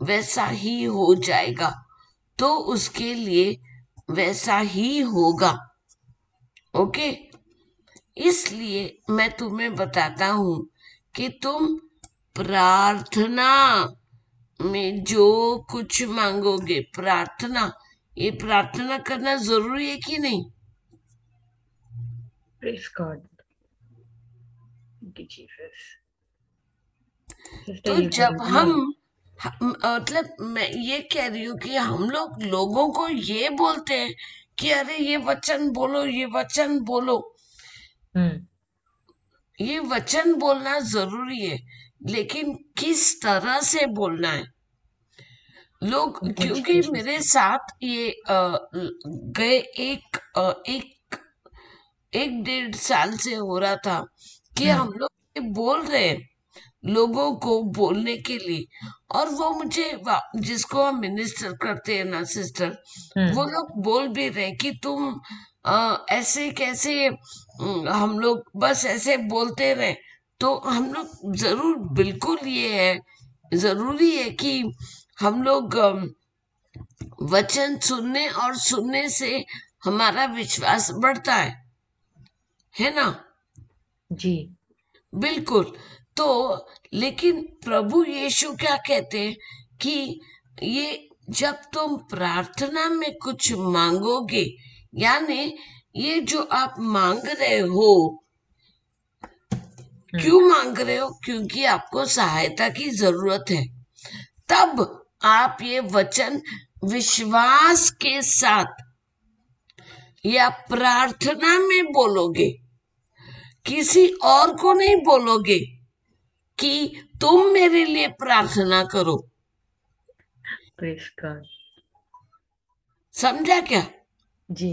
वैसा ही हो जाएगा, तो उसके लिए वैसा ही होगा। ओके, इसलिए मैं तुम्हें बताता हूं कि तुम प्रार्थना में जो कुछ मांगोगे, प्रार्थना, ये प्रार्थना करना जरूरी है कि नहीं। Praise God. Thank you Jesus. तो सिस्टर, ये जब जरूरी है। मतलब मैं ये कह रही हूँ कि हम लोग लोगों को ये बोलते हैं कि अरे ये वचन बोलो, ये वचन बोलो। हम्म। ये वचन बोलना जरूरी है, लेकिन किस तरह से बोलना है। लोग, क्योंकि मुझे मेरे साथ ये गए एक 1.5 साल से हो रहा था कि हम्म। हम लोग ये बोल रहे हैं लोगों को बोलने के लिए, और वो मुझे जिसको हम मिनिस्टर करते हैं ना सिस्टर, वो हम्म। लोग बोल भी रहे कि तुम ऐसे कैसे, हम लोग बस ऐसे बोलते रहे। तो हम लोग जरूर, बिल्कुल ये है, जरूरी है कि हम लोग वचन सुनने, और सुनने से हमारा विश्वास बढ़ता है ना। जी। बिल्कुल। तो लेकिन प्रभु यीशु क्या कहते हैं कि ये जब तुम प्रार्थना में कुछ मांगोगे, यानी ये जो आप मांग रहे हो, क्यों मांग रहे हो, क्योंकि आपको सहायता की जरूरत है, तब आप ये वचन विश्वास के साथ या प्रार्थना में बोलोगे, किसी और को नहीं बोलोगे कि तुम मेरे लिए प्रार्थना करो। Praise God. समझा क्या। जी।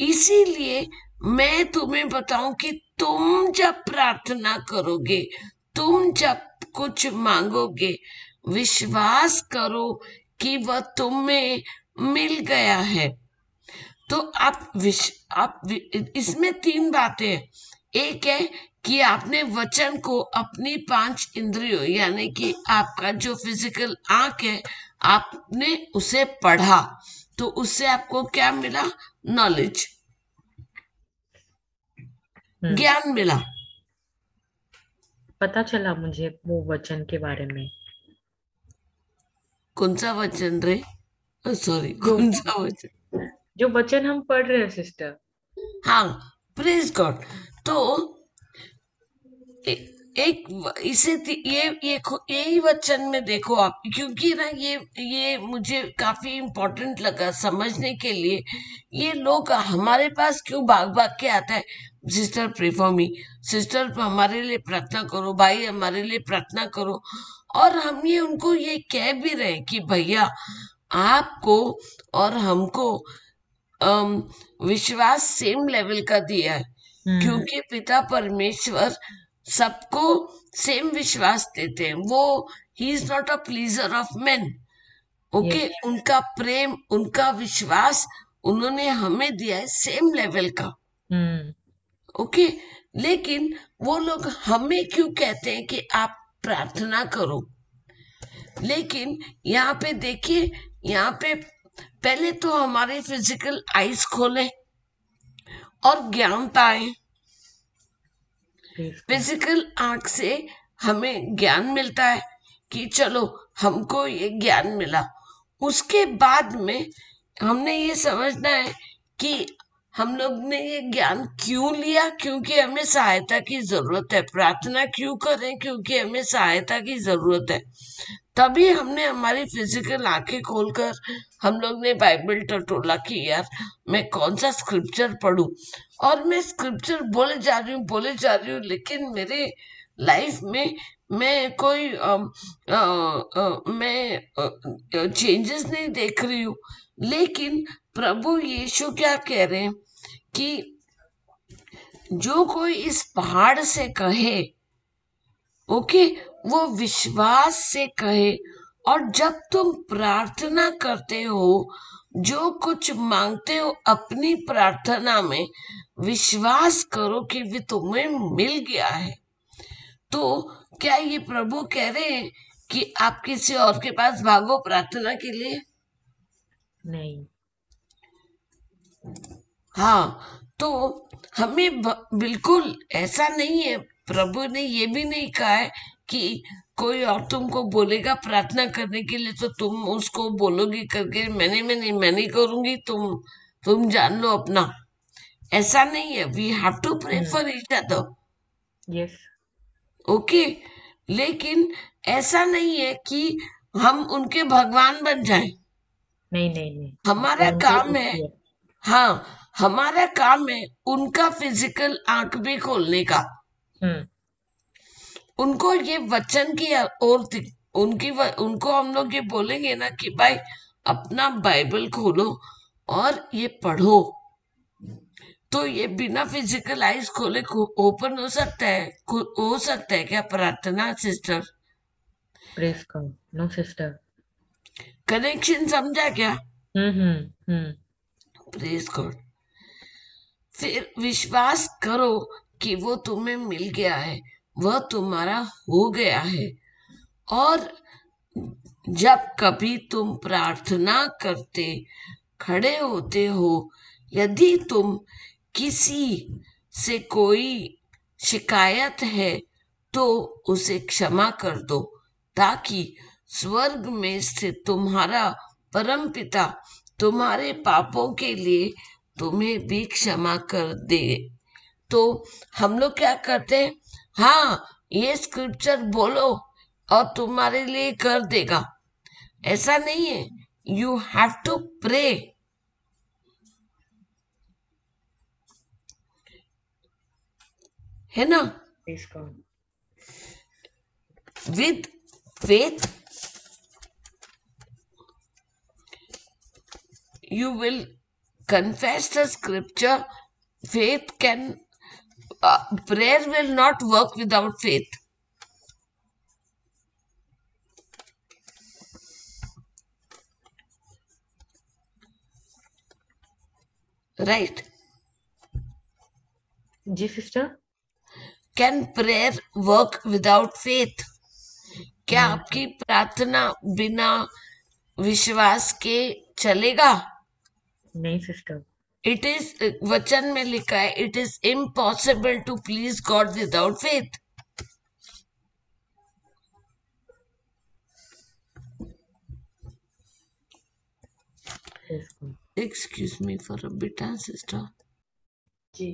इसीलिए मैं तुम्हें बताऊं कि तुम जब प्रार्थना करोगे, तुम जब कुछ मांगोगे, विश्वास करो कि वह तुम्हें मिल गया है। तो इसमें 3 बातें हैं। एक है कि आपने वचन को अपनी 5 इंद्रियों, यानी कि आपका जो फिजिकल आंख है, आपने उसे पढ़ा, तो उससे आपको क्या मिला, नॉलेज, ज्ञान मिला। पता चला मुझे वो वचन के बारे में। कौन सा वचन रे, सॉरी, जो कौन सा वचन। जो वचन हम पढ़ रहे हैं सिस्टर। हाँ, प्रेज गॉड। तो इसे यही वचन में देखो आप, क्योंकि ना ये मुझे काफी इम्पोर्टेंट लगा समझने के लिए। ये लोग हमारे पास क्यों भाग भाग के आता है, sister pray for me, sister हमारे लिए प्रार्थना करो, भाई हमारे लिए प्रार्थना करो। और हम ये उनको ये कह भी रहे कि भैया आपको और हमको विश्वास सेम लेवल का दिया है, क्योंकि पिता परमेश्वर सबको सेम विश्वास देते हैं। वो he is not a pleaser of main. Okay, उनका प्रेम, उनका विश्वास उन्होंने हमें दिया है सेम लेवल का। ओके, लेकिन वो लोग हमें क्यों कहते हैं कि आप प्रार्थना करो? लेकिन यहाँ पे देखिए, यहाँ पे पहले तो हमारे फिजिकल आईज खोले और ज्ञान पाए। फिजिकल आंख से हमें ज्ञान मिलता है कि चलो हमको ये ज्ञान मिला। उसके बाद में हमने ये समझना है कि हम लोग ने ये ज्ञान क्यों लिया, क्योंकि हमें सहायता की जरूरत है। प्रार्थना क्यों करें, क्योंकि हमें सहायता की जरूरत है। तभी हमने हमारी फिजिकल आंखें खोलकर हम लोग ने बाइबल टटोला कि यार मैं कौन सा स्क्रिप्चर पढूं। और मैं स्क्रिप्चर बोले जा रही हूँ, लेकिन मेरे लाइफ में मैं कोई मैं चेंजेस नहीं देख रही हूँ। लेकिन प्रभु यीशु क्या कह रहे हैं कि जो कोई इस पहाड़ से कहे, ओके, वो विश्वास से कहे। और जब तुम प्रार्थना करते हो, जो कुछ मांगते हो अपनी प्रार्थना में, विश्वास करो कि वे तुम्हें मिल गया है। तो क्या ये प्रभु कह रहे हैं कि आप किसी और के पास भागो प्रार्थना के लिए? नहीं। हाँ, तो हमें बिल्कुल ऐसा नहीं है। प्रभु ने ये भी नहीं कहा है कि कोई और तुमको बोलेगा प्रार्थना करने के लिए तो तुम उसको बोलोगी करके मैं नहीं करूंगी, तुम जान लो अपना। ऐसा नहीं है। We have to pray for each other. Yes. Okay, लेकिन ऐसा नहीं है कि हम उनके भगवान बन जाएं। नहीं। हमारा काम है, हाँ, हमारा काम है उनका फिजिकल आंख भी खोलने का। उनको ये वचन की और उनको हम लोग ये बोलेंगे ना कि भाई अपना बाइबल खोलो और ये पढ़ो, तो ये बिना फिजिकल आइज खोले ओपन हो सकता है? हो सकता है क्या प्रार्थना sister? Praise God. No sister. Connection समझा क्या? हम्म। Praise God. फिर विश्वास करो कि वो तुम्हें मिल गया है, वह तुम्हारा हो गया है। और जब कभी तुम प्रार्थना करते खड़े होते हो, यदि तुम किसी से कोई शिकायत है तो उसे क्षमा कर दो, ताकि स्वर्ग में स्थित तुम्हारा परम पिता तुम्हारे पापों के लिए तुम्हें भी क्षमा कर दे। तो हम लोग क्या करते हैं? हाँ, ये स्क्रिप्चर बोलो और तुम्हारे लिए कर देगा, ऐसा नहीं है। You have to pray. है ना? Praise God. With faith you will confess the scripture. Faith can prayer will not work without faith. Right? जी सिस्टर। Can prayer work without faith? क्या नहीं। आपकी प्रार्थना बिना विश्वास के चलेगा? नहीं सिस्टर। इट इज, वचन में लिखा है, it is impossible to please God without faith. Excuse me for a bit, sister. जी।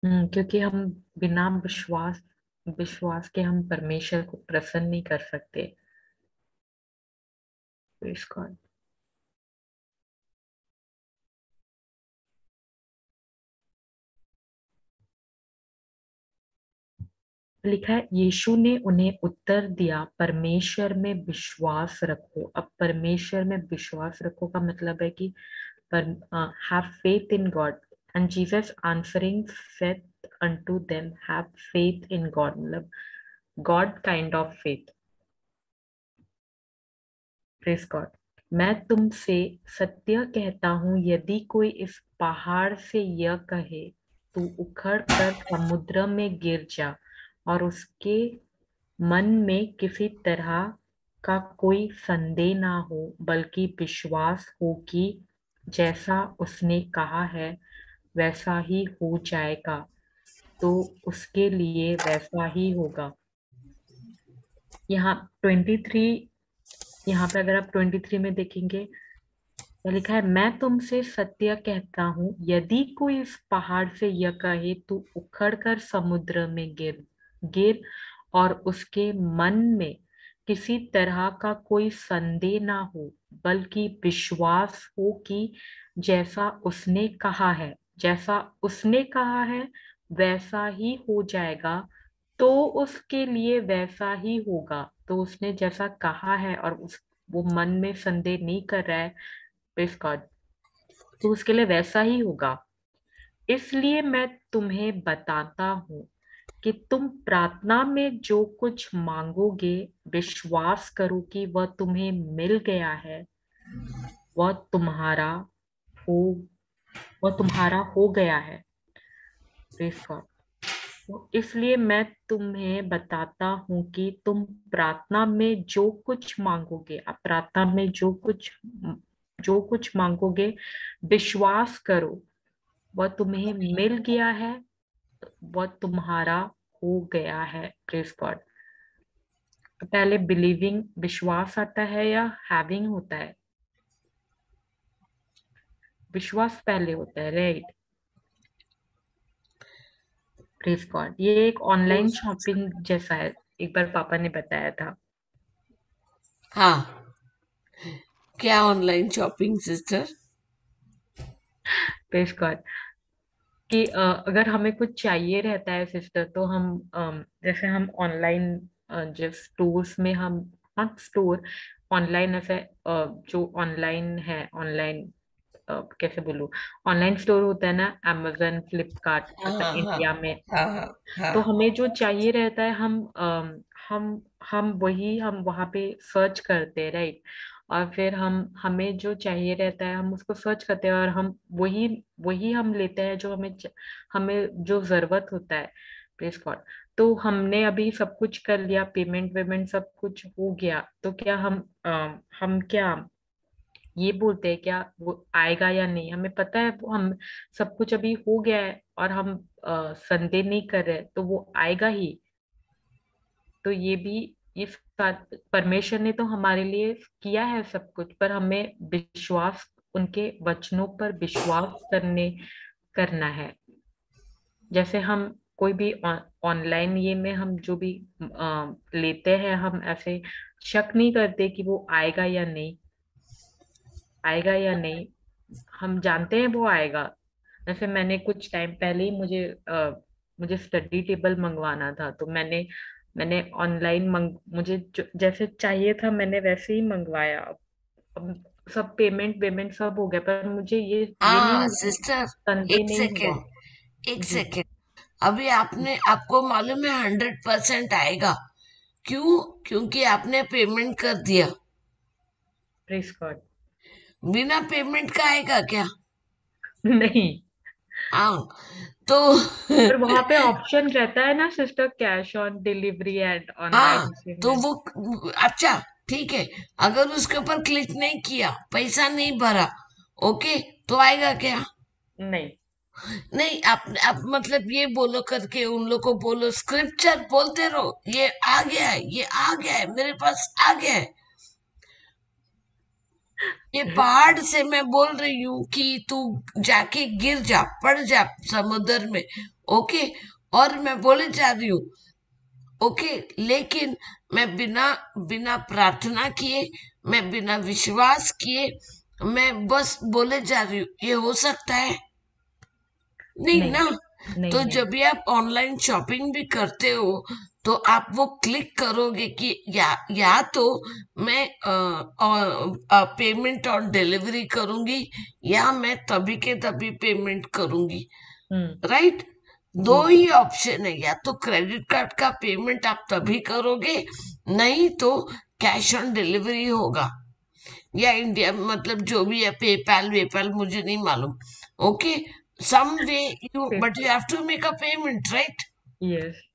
क्योंकि हम बिना विश्वास विश्वास के हम परमेश्वर को प्रसन्न नहीं कर सकते। Praise God। लिखा है, यीशु ने उन्हें उत्तर दिया, परमेश्वर में विश्वास रखो। अब परमेश्वर में विश्वास रखो का मतलब है कि पर have faith in God। and Jesus answering said unto them, have faith in God। मतलब God kind of faith। Praise God। मैं तुमसे सत्य कहता हूँ, यदि कोई इस पहाड़ से यह कहे, तू उखड़ कर समुद्र में गिर जा, और उसके मन में किसी तरह का कोई संदेह ना हो, बल्कि विश्वास हो कि जैसा उसने कहा है वैसा ही हो जाएगा, तो उसके लिए वैसा ही होगा। यहाँ 23, यहाँ पे अगर आप 23 में देखेंगे तो लिखा है, मैं तुमसे सत्य कहता हूँ, यदि कोई इस पहाड़ से यह कहे, तू उखड़ कर समुद्र में गिर गिर और उसके मन में किसी तरह का कोई संदेह ना हो, बल्कि विश्वास हो कि जैसा उसने कहा है वैसा ही हो जाएगा, तो उसके लिए वैसा ही होगा। तो उसने जैसा कहा है और वो मन में संदेह नहीं कर रहा है, प्रेज गॉड, तो उसके लिए वैसा ही होगा। इसलिए मैं तुम्हें बताता हूँ कि तुम प्रार्थना में जो कुछ मांगोगे, विश्वास करो कि वह तुम्हें मिल गया है, वह तुम्हारा हो वह तुम्हारा हो गया है। Praise God. तो इसलिए मैं तुम्हें बताता हूँ कि तुम प्रार्थना में जो कुछ मांगोगे, आप प्रार्थना में जो कुछ मांगोगे, विश्वास करो वह तुम्हें मिल गया है, वह तुम्हारा हो गया है। Praise God. पहले बिलीविंग विश्वास आता है या हैविंग होता है? विश्वास पहले होता है, राइट। Praise God. ये एक ऑनलाइन शॉपिंग जैसा है, एक बार पापा ने बताया था। हाँ, क्या online shopping sister? Praise God कि अगर हमें कुछ चाहिए रहता है सिस्टर, तो हम जैसे हम ऑनलाइन जो स्टोर्स में हम, नॉट स्टोर, ऑनलाइन ऐसे जो ऑनलाइन है, ऑनलाइन कैसे बोलूं, ऑनलाइन स्टोर होता है ना, amazon फ्लिपकार्ट, हाँ मतलब हाँ हाँ इंडिया में। हाँ हाँ हाँ। तो हमें जो चाहिए रहता है, हम हम वहां पे सर्च करते हैं, राइट। और फिर हमें जो चाहिए रहता है हम उसको सर्च करते हैं, और हम वही वही हम लेते हैं जो हमें जो जरूरत होता है। Press God. तो हमने अभी सब कुछ कर लिया, पेमेंट वेमेंट सब कुछ हो गया, तो क्या हम क्या ये बोलते हैं क्या वो आएगा या नहीं? हमें पता है वो हम सब कुछ अभी हो गया है, और हम संदेह नहीं कर रहे, तो वो आएगा ही। तो ये भी ये परमेश्वर ने तो हमारे लिए किया है सब कुछ, पर हमें विश्वास, उनके वचनों पर विश्वास करना है। जैसे हम कोई भी ऑनलाइन ये में हम जो भी लेते हैं, हम ऐसे शक नहीं करते कि वो आएगा या नहीं, आएगा या नहीं। हम जानते हैं वो आएगा। जैसे मैंने कुछ टाइम पहले ही मुझे स्टडी टेबल मंगवाना था, तो मैंने ऑनलाइन मुझे जैसे चाहिए था मैंने वैसे ही मंगवाया। अब सब पेमेंट वेमेंट सब हो गया, पर मुझे ये नहीं हाँ हुआ, सिस्टर, संदेह एक नहीं हुआ। सेकेंड, एक जी। सेकेंड। अभी आपको मालूम है 100% आएगा। क्यों? क्योंकि आपने पेमेंट कर दिया। Press God. बिना पेमेंट का आएगा क्या? नहीं, हाँ, तो पर वहां पे ऑप्शन रहता है ना sister, cash on delivery and हाँ, ऑनलाइन तो पेमेंट। वो अच्छा, ठीक है। अगर उसके ऊपर क्लिक नहीं किया, पैसा नहीं भरा, ओके, तो आएगा क्या? नहीं। नहीं, आप मतलब ये बोलो करके उन लोग को बोलो, स्क्रिप्चर बोलते रहो, ये आ गया है, ये आ गया है, मेरे पास आ गया है। ये पहाड़ से मैं बोल रही हूँ कि तू जाके गिर जा, पड़ जा समुद्र में, ओके, और मैं बोले जा रही हूँ, ओके, लेकिन मैं बिना बिना प्रार्थना किए, मैं बिना विश्वास किए, मैं बस बोले जा रही हूँ, ये हो सकता है? नहीं नहीं ना। तो नहीं नहीं। जब भी आप ऑनलाइन शॉपिंग भी करते हो तो आप वो क्लिक करोगे कि या तो मैं पेमेंट ऑन डिलीवरी करूंगी, या मैं तभी के तभी पेमेंट करूंगी, राइट? जी दो ही ऑप्शन है, या तो क्रेडिट कार्ड का पेमेंट आप तभी करोगे, नहीं तो कैश ऑन डिलीवरी होगा, या इंडिया मतलब जो भी है, पेपैल वेपैल मुझे नहीं मालूम, okay, some way you, but you have to make a payment, right? Yes.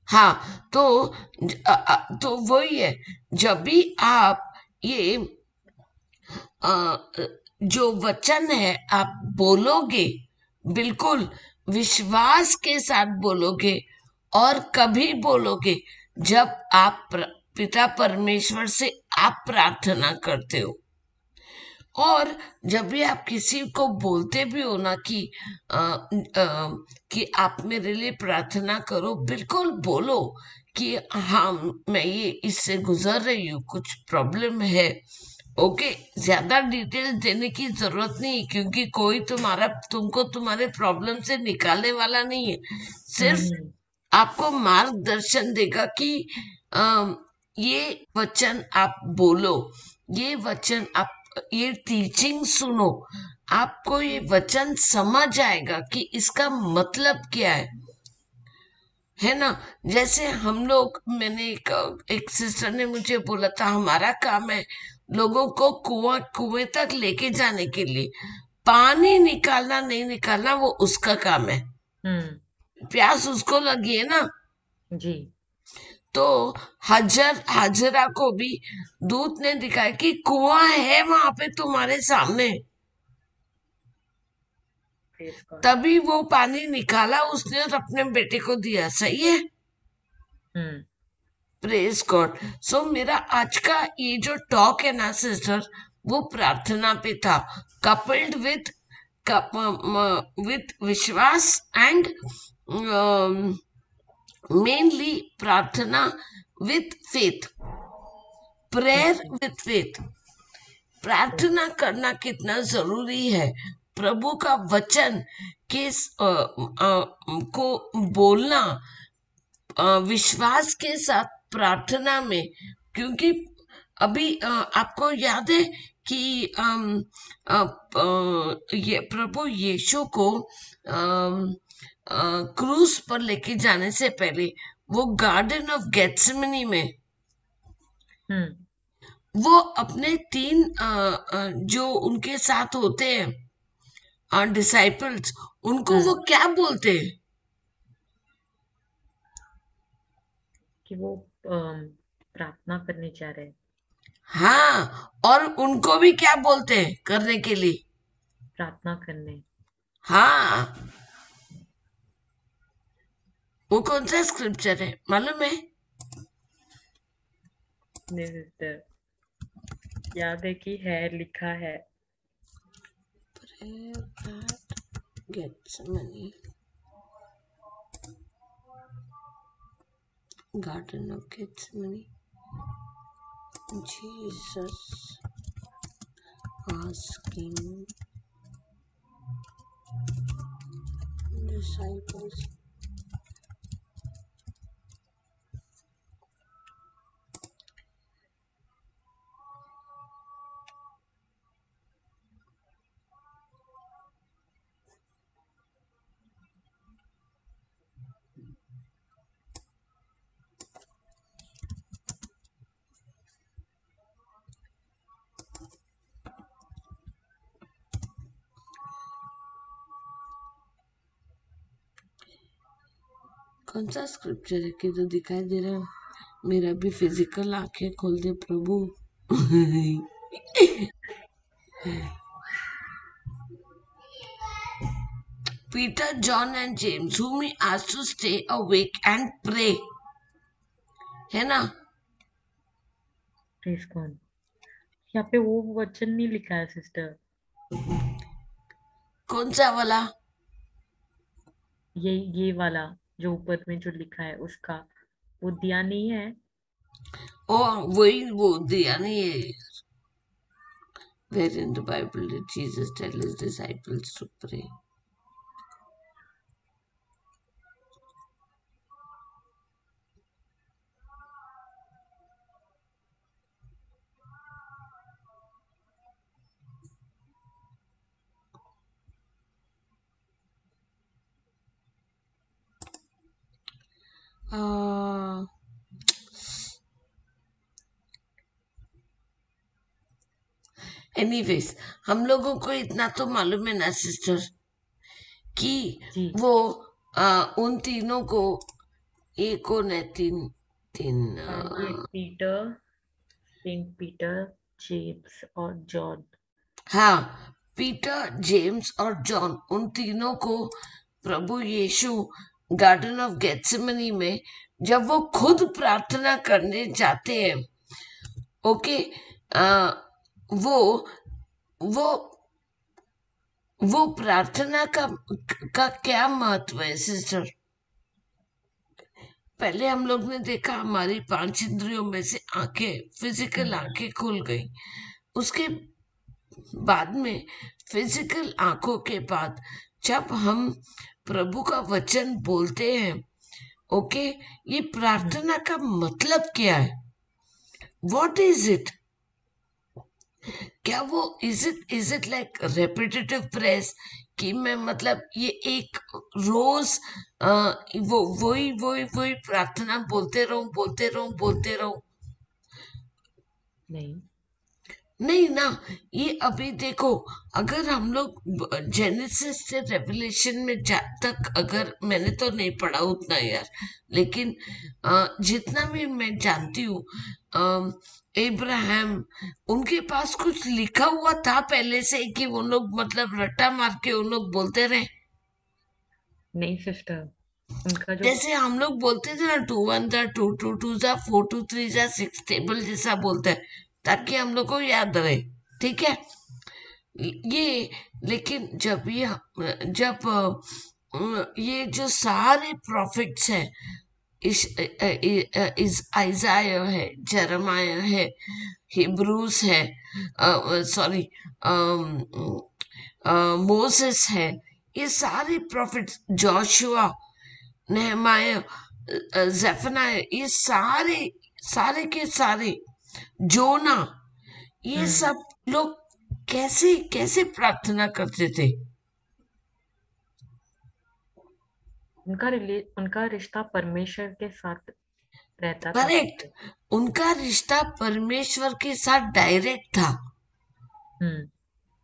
हाँ, तो वही है, जब भी आप ये जो वचन है आप बोलोगे, बिल्कुल विश्वास के साथ बोलोगे, और कभी बोलोगे जब आप पिता परमेश्वर से आप प्रार्थना करते हो। और जब भी आप किसी को बोलते भी हो ना कि आप मेरे लिए प्रार्थना करो, बिल्कुल बोलो कि हाँ, मैं ये इससे गुजर रही हूँ, कुछ प्रॉब्लम है, ओके। ज्यादा डिटेल देने की जरूरत नहीं, क्योंकि कोई तुमको तुम्हारे प्रॉब्लम से निकालने वाला नहीं है, सिर्फ हम्म। आपको मार्गदर्शन देगा कि ये वचन आप बोलो, ये वचन आप, ये टीचिंग सुनो, आपको ये वचन समझ आएगा कि इसका मतलब क्या है ना। जैसे हम लोग, मैंने एक सिस्टर ने मुझे बोला था, हमारा काम है लोगों को कुएं तक लेके जाने के लिए, पानी निकालना नहीं निकालना वो उसका काम है, प्यास उसको लगी है ना। जी। तो हजरा को भी दूत ने दिखाया कि कुआं है वहां पे तुम्हारे सामने, प्रेज गॉड। तभी वो पानी निकाला उसने और अपने बेटे को दिया, सही है। हम्म। Praise God. सो मेरा आज का ये जो टॉक है ना सिस्टर, वो प्रार्थना पे था, कपल्ड विथ विश्वास, एंड मेनली प्रार्थना with faith, prayer with faith. प्रार्थना करना कितना जरूरी है, प्रभु का वचन के को बोलना विश्वास के साथ प्रार्थना में, क्योंकि अभी आपको याद है कि ये प्रभु यीशु को क्रूज पर लेके जाने से पहले वो गार्डन ऑफ गेथसेमनी में वो अपने तीन जो उनके साथ होते हैं डिसाइपल्स, उनको वो क्या बोलते हैं? कि वो प्रार्थना करने जा रहे हैं। हाँ, और उनको भी क्या बोलते हैं करने के लिए? प्रार्थना करने। हाँ, वो कौन सा स्क्रिप्चर है मालूम है? सिस्टर याद है कि है, लिखा है। Gethsemane, Garden of Gethsemane. Jesus asking disciples. कौन सा स्क्रिप्चर है कि तो दिखाई दे रहा है? मेरा भी फिजिकल आंखें खोल दे प्रभु। Peter, John and James, whom he asked to stay awake and pray, है ना? Praise God. यहाँ पे वो वचन नहीं लिखा है सिस्टर। कौन सा वाला? ये वाला जो ऊपर में जो लिखा है उसका, वो दिया नहीं है। और वही वो दिया नहीं है। Where in the Bible did Jesus tell his disciples to pray? Anyways, हम लोगों को इतना तो मालूम है ना सिस्टर कि जी वो उन तीनों को, एक कौन है, तीन तीन ये पीटर, सेंट पीटर, जेम्स और जॉन। हाँ, पीटर, जेम्स और जॉन, उन तीनों को प्रभु यीशु गार्डन ऑफ गेथसेमनी में जब वो खुद प्रार्थना करने जाते हैं, ओके, वो वो वो प्रार्थना का क्या महत्व है सिस्टर? पहले हम लोग ने देखा हमारी 5 इंद्रियों में से आंखें, फिजिकल आंखें खुल गई। उसके बाद में फिजिकल आंखों के बाद जब हम प्रभु का वचन बोलते हैं, ओके, ये प्रार्थना का मतलब क्या है? What is it? क्या वो is it like repetitive press कि मैं मतलब ये एक रोज वो वही वही वही प्रार्थना बोलते रहूं? नहीं नहीं ना। ये अभी देखो, अगर हम लोग जेनेसिस से रेवलेशन में तक, अगर मैंने तो नहीं पढ़ा उतना यार, लेकिन जितना भी मैं जानती हूँ, इब्राहिम, उनके पास कुछ लिखा हुआ था पहले से कि वो लोग मतलब रट्टा मार के उन लोग बोलते रहे। नहीं सिस्टर, उनका जो जैसे हम लोग बोलते थे ना, 2 1 जा 2 2 जा 4 2 3 जा 6, टेबल जैसा बोलते हैं ताकि हम लोग को याद रहे, ठीक है ये। लेकिन जब ये जो सारे प्रॉफिट्स हैं, इस आइजाया है, जरमाया है, हिब्रूस है, सॉरी, मोसेस है, ये सारे प्रॉफिट्स, जोशुआ, नेहमाया, ज़ेफनाया, ये सारे सारे के सारे, जोना, ये सब लोग कैसे कैसे प्रार्थना करते थे? उनका रिश्ता परमेश्वर के साथ रहता था करेक्ट, सिस्टर। उनका रिश्ता परमेश्वर के साथ डायरेक्ट था, हम्म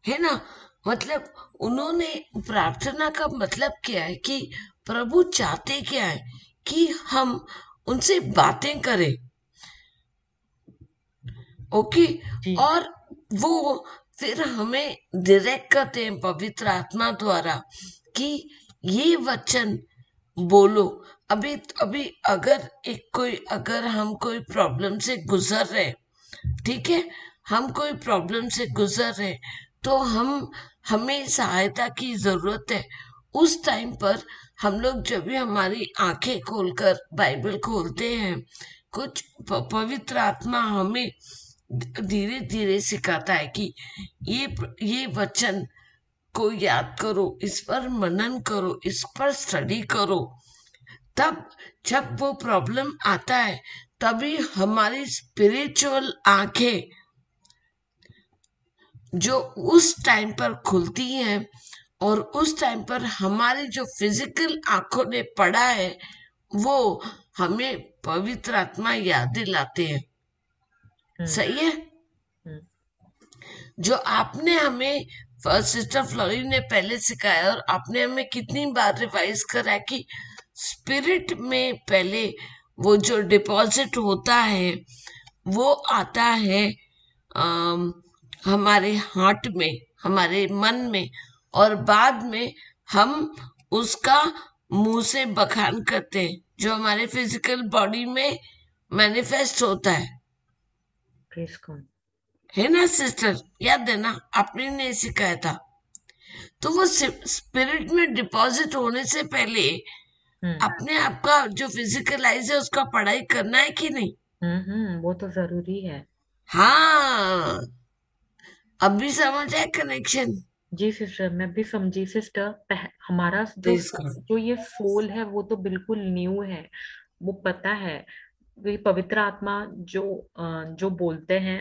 है ना। मतलब उन्होंने, प्रार्थना का मतलब क्या है कि प्रभु चाहते क्या है कि हम उनसे बातें करें, ओके, जी और वो फिर हमें डायरेक्ट करते हैं पवित्र आत्मा द्वारा कि ये वचन बोलो। अभी अभी अगर हम कोई प्रॉब्लम से गुजर रहे, ठीक है, हम कोई प्रॉब्लम से गुजर रहे, तो हमें सहायता की जरूरत है। उस टाइम पर हम लोग जब भी हमारी आंखें खोलकर बाइबल खोलते हैं, कुछ पवित्र आत्मा हमें धीरे धीरे सिखाता है कि ये वचन को याद करो, इस पर मनन करो, इस पर स्टडी करो। तब जब वो प्रॉब्लम आता है, तभी हमारी स्पिरिचुअल आंखें जो उस टाइम पर खुलती हैं, और उस टाइम पर हमारी जो फिजिकल आंखों ने पढ़ा है वो हमें पवित्र आत्मा याद दिलाते हैं। हम्म सही है? हम्म जो आपने हमें, सिस्टर फ्लोरी ने पहले सिखाया और आपने हमें कितनी बार रिवाइज करा कि स्पिरिट में पहले वो जो डिपॉजिट होता है वो आता है हमारे हार्ट में, हमारे मन में, और बाद में हम उसका मुंह से बखान करते हैं जो हमारे फिजिकल बॉडी में मैनिफेस्ट होता प्रेज गॉड। है ना सिस्टर? याद है ना, आपने नहीं सिखाया था? तो वो स्पिरिट में डिपॉजिट होने से पहले अपने आप का जो फिजिकल आइज है उसका पढ़ाई करना है कि नहीं? वो तो जरूरी है। हाँ, अभी समझ है कनेक्शन? जी सिस्टर, मैं भी समझी सिस्टर। हमारा प्लीज गॉड। जो ये सोल है वो तो बिल्कुल न्यू है, वो पता है। ये पवित्र आत्मा जो जो बोलते हैं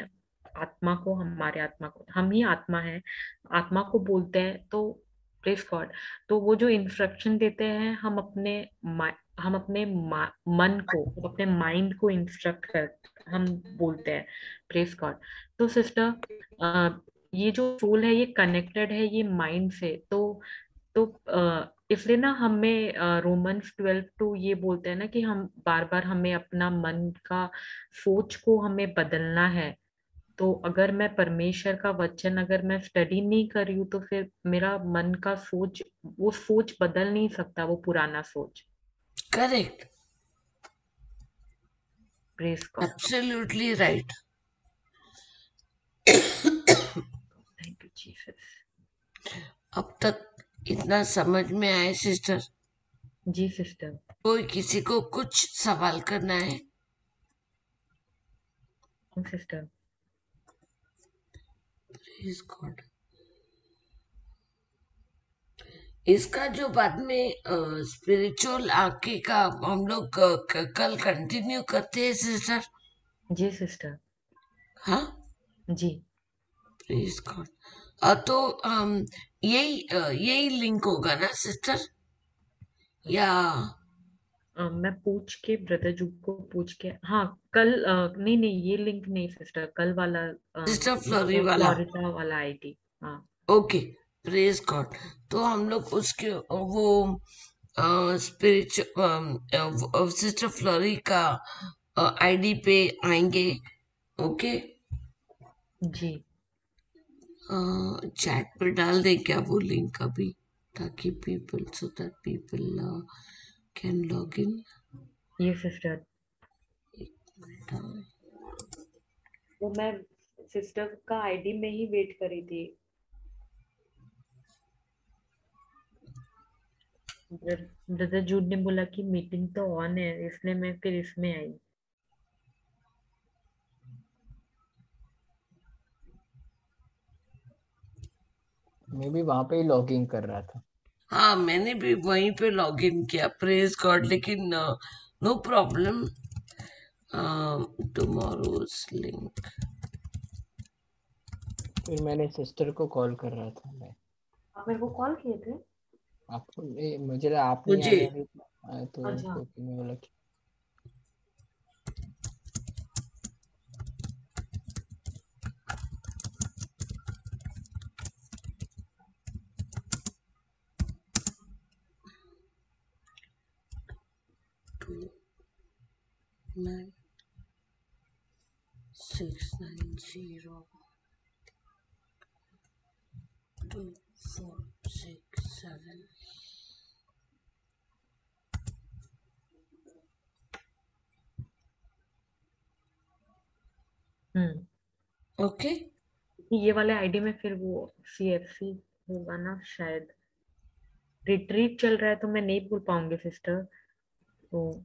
आत्मा को, हमारे आत्मा को, हम ही आत्मा है, आत्मा को बोलते हैं। तो प्रेस गॉड, तो वो जो इंस्ट्रक्शन देते हैं हम अपने मन को, अपने माइंड को इंस्ट्रक्ट कर, हम बोलते हैं। Press God. तो सिस्टर, ये जो सोल है ये कनेक्टेड है ये माइंड से। तो इसलिए ना हमें रोमन्स 12 ये बोलते हैं ना कि हम बार बार हमें अपना मन का सोच को हमें बदलना है। तो अगर मैं परमेश्वर का वचन अगर मैं स्टडी नहीं कर रही हूँ तो फिर मेरा मन का सोच, वो सोच बदल नहीं सकता, वो पुराना सोच। Correct, praise God. Absolutely right. Thank you Jesus. अब तक इतना समझ में आए सिस्टर? जी सिस्टर। कोई किसी को कुछ सवाल करना है? सिस्टर। Please God. इसका जो बाद में स्पिरिचुअल आके का हम लोग कल कंटिन्यू करते हैं सिस्टर? जी सिस्टर। हाँ, जी। Please God. तो यही लिंक होगा ना सिस्टर, या? मैं पूछ के ब्रदर जू को पूछ के, हाँ कल नहीं नहीं ये लिंक नहीं सिस्टर, कल वाला सिस्टर फ्लोरी वाला? फ्लोरिडा वाला आईडी। हाँ। Okay, praise God. तो हम लोग उसके वो स्पिरिचुअल सिस्टर फ्लोरी का आईडी पे आएंगे। ओके, जी। चैट पर डाल दें क्या वो लिंक अभी, ताकि people so that people can log in. ये सिस्टर, वो मैं सिस्टर का आईडी में ही वेट करी थी। ब्रदर जूड ने बोला कि मीटिंग तो ऑन है, इसलिए मैं फिर इसमें आई। मैं भी वहां पे ही लॉगिंग कर रहा था। हाँ, मैंने भी वहीं पे लॉग इन किया, प्रेज गॉड। लेकिन नो प्रॉब्लम, टुमारोज लिंक। फिर मैंने सिस्टर को कॉल कर रहा था मैं। आप मेरे को कॉल किए थे? आपको मुझे आप नहीं मुझे आया अभी तो अच्छा। उनको मैं बोला कि टू 9 690 2 4 6 7। ओके, ये वाले आईडी में फिर वो सीएफसी होगा ना शायद। रिट्रीट चल रहा है तो मैं नहीं भूल पाऊंगी सिस्टर। तो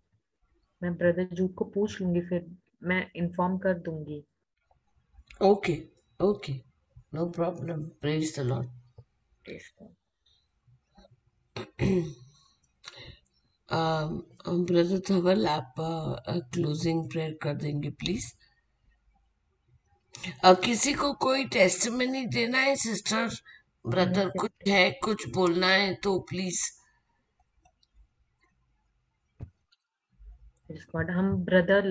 मैं ब्रदर जूड को पूछ लूंगी, फिर मैं इन्फॉर्म कर दूंगी। Okay, okay, no problem, praise the Lord. Brother Dhaval, आप क्लोजिंग प्रेयर कर देंगे प्लीज? किसी को कोई टेस्टिमनी देना है सिस्टर, ब्रदर कुछ है, कुछ बोलना है तो प्लीज। गॉड, हम ब्रदर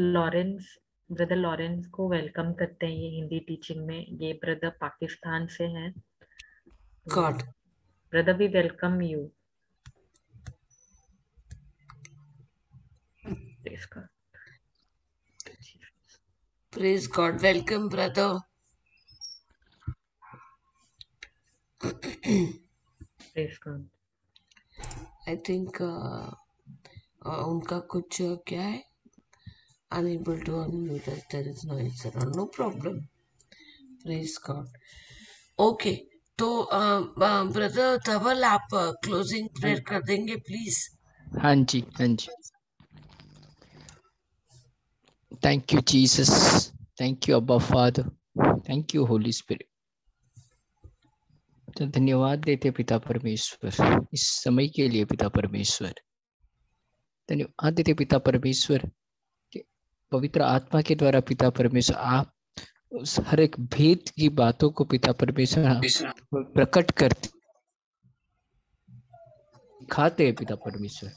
लॉरेंस को वेलकम करते हैं ये हिंदी टीचिंग में। ये ब्रदर पाकिस्तान से हैं। तो God, brother we welcome you. Praise God, welcome brother. I think उनका कुछ क्या है, unable to unmute us, there is no answer, no problem, praise God. Okay, तो ब्रदर धवल आप क्लोजिंग प्रेयर कर देंगे प्लीज। हाँ जी, हाँ जी। Thank you Jesus, thank you अब्बा father, thank you holy spirit. तो धन्यवाद देते पिता परमेश्वर इस समय के लिए। पिता परमेश्वर धन्यवाद देते पिता परमेश्वर कि पवित्र आत्मा के द्वारा पिता परमेश्वर आप उस हर एक भेद की बातों को पिता परमेश्वर प्रकट करते दिखाते हैं पिता परमेश्वर।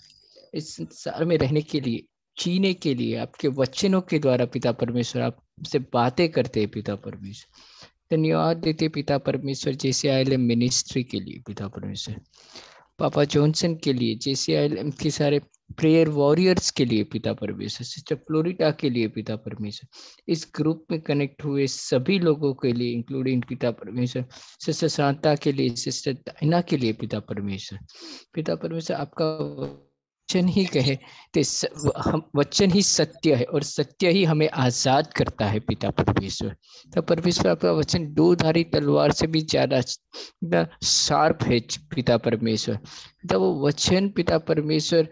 इस संसार में रहने के लिए, जीने के लिए आपके वचनों के द्वारा पिता परमेश्वर आपसे बातें करते हैं पिता परमेश्वर। धन्यवाद देते पिता परमेश्वर JCILM मिनिस्ट्री के लिए पिता परमेश्वर, पापा जॉनसन के लिए, JCILM के सारे प्रेयर वॉरियर्स के लिए पिता परमेश्वर, सिस्टर फ्लोरिडा के लिए पिता परमेश्वर, इस ग्रुप में कनेक्ट हुए सभी लोगों के लिए इंक्लूडिंग पिता परमेश्वर, सिस्टर शांता के लिए, सिस्टर डायना के लिए पिता परमेश्वर। पिता परमेश्वर आपका वचन ही कहे तो हम वचन ही सत्य है और सत्य ही हमें आजाद करता है पिता परमेश्वर। तो परमेश्वर आपका वचन दो-धारी तलवार से भी ज्यादा शार्प है पिता परमेश्वर। तो वो वचन पिता परमेश्वर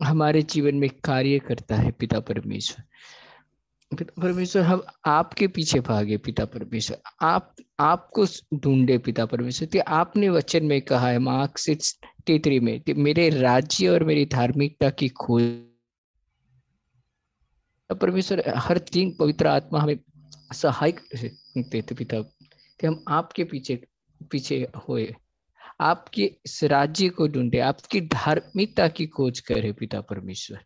हमारे जीवन में कार्य करता है पिता परमेश्वर। पिता परमेश्वर हम आपके पीछे भागे पिता परमेश्वर, आपको ढूंढे पिता परमेश्वर। कि आपने वचन में कहा है मार्क 6:33 में कि मेरे राज्य और मेरी धार्मिकता की खोज। परमेश्वर हर दिन पवित्र आत्मा हमें सहायक देते पिता कि हम आपके पीछे पीछे होए, आपके इस राज्य को ढूंढे, आपकी धार्मिकता की खोज करे पिता परमेश्वर।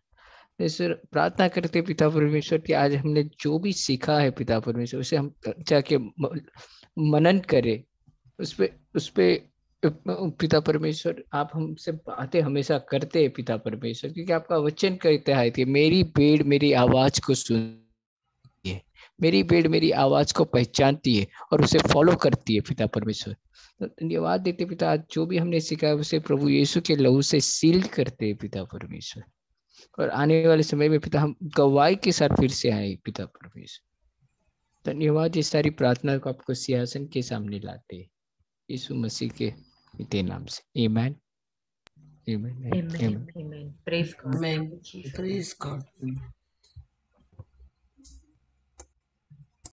सर प्रार्थना करते पिता परमेश्वर कि आज हमने जो भी सीखा है पिता परमेश्वर उसे हम जाके मनन करें, उस पे पिता परमेश्वर आप हमसे बातें हमेशा करते हैं पिता परमेश्वर, क्योंकि आपका वचन कहता है कि मेरी भेड़ मेरी आवाज को सुनती है, मेरी भेड़ मेरी आवाज को पहचानती है और उसे फॉलो करती है पिता परमेश्वर। तो धन्यवाद देते पिता, आज जो भी हमने सीखा है उसे प्रभु यीशु के लहू से सील करते हैं पिता परमेश्वर, और आने वाले समय में पिता हम गवाही के साथ फिर से आए पिता परमेश्वर। धन्यवाद, ये सारी प्रार्थना को आपको सिंहासन के सामने लाते हैं यीशु मसीह के मिते नाम से, आमेन आमेन Amen. Amen. Praise God. Amen. Thank you, Jesus. Praise God.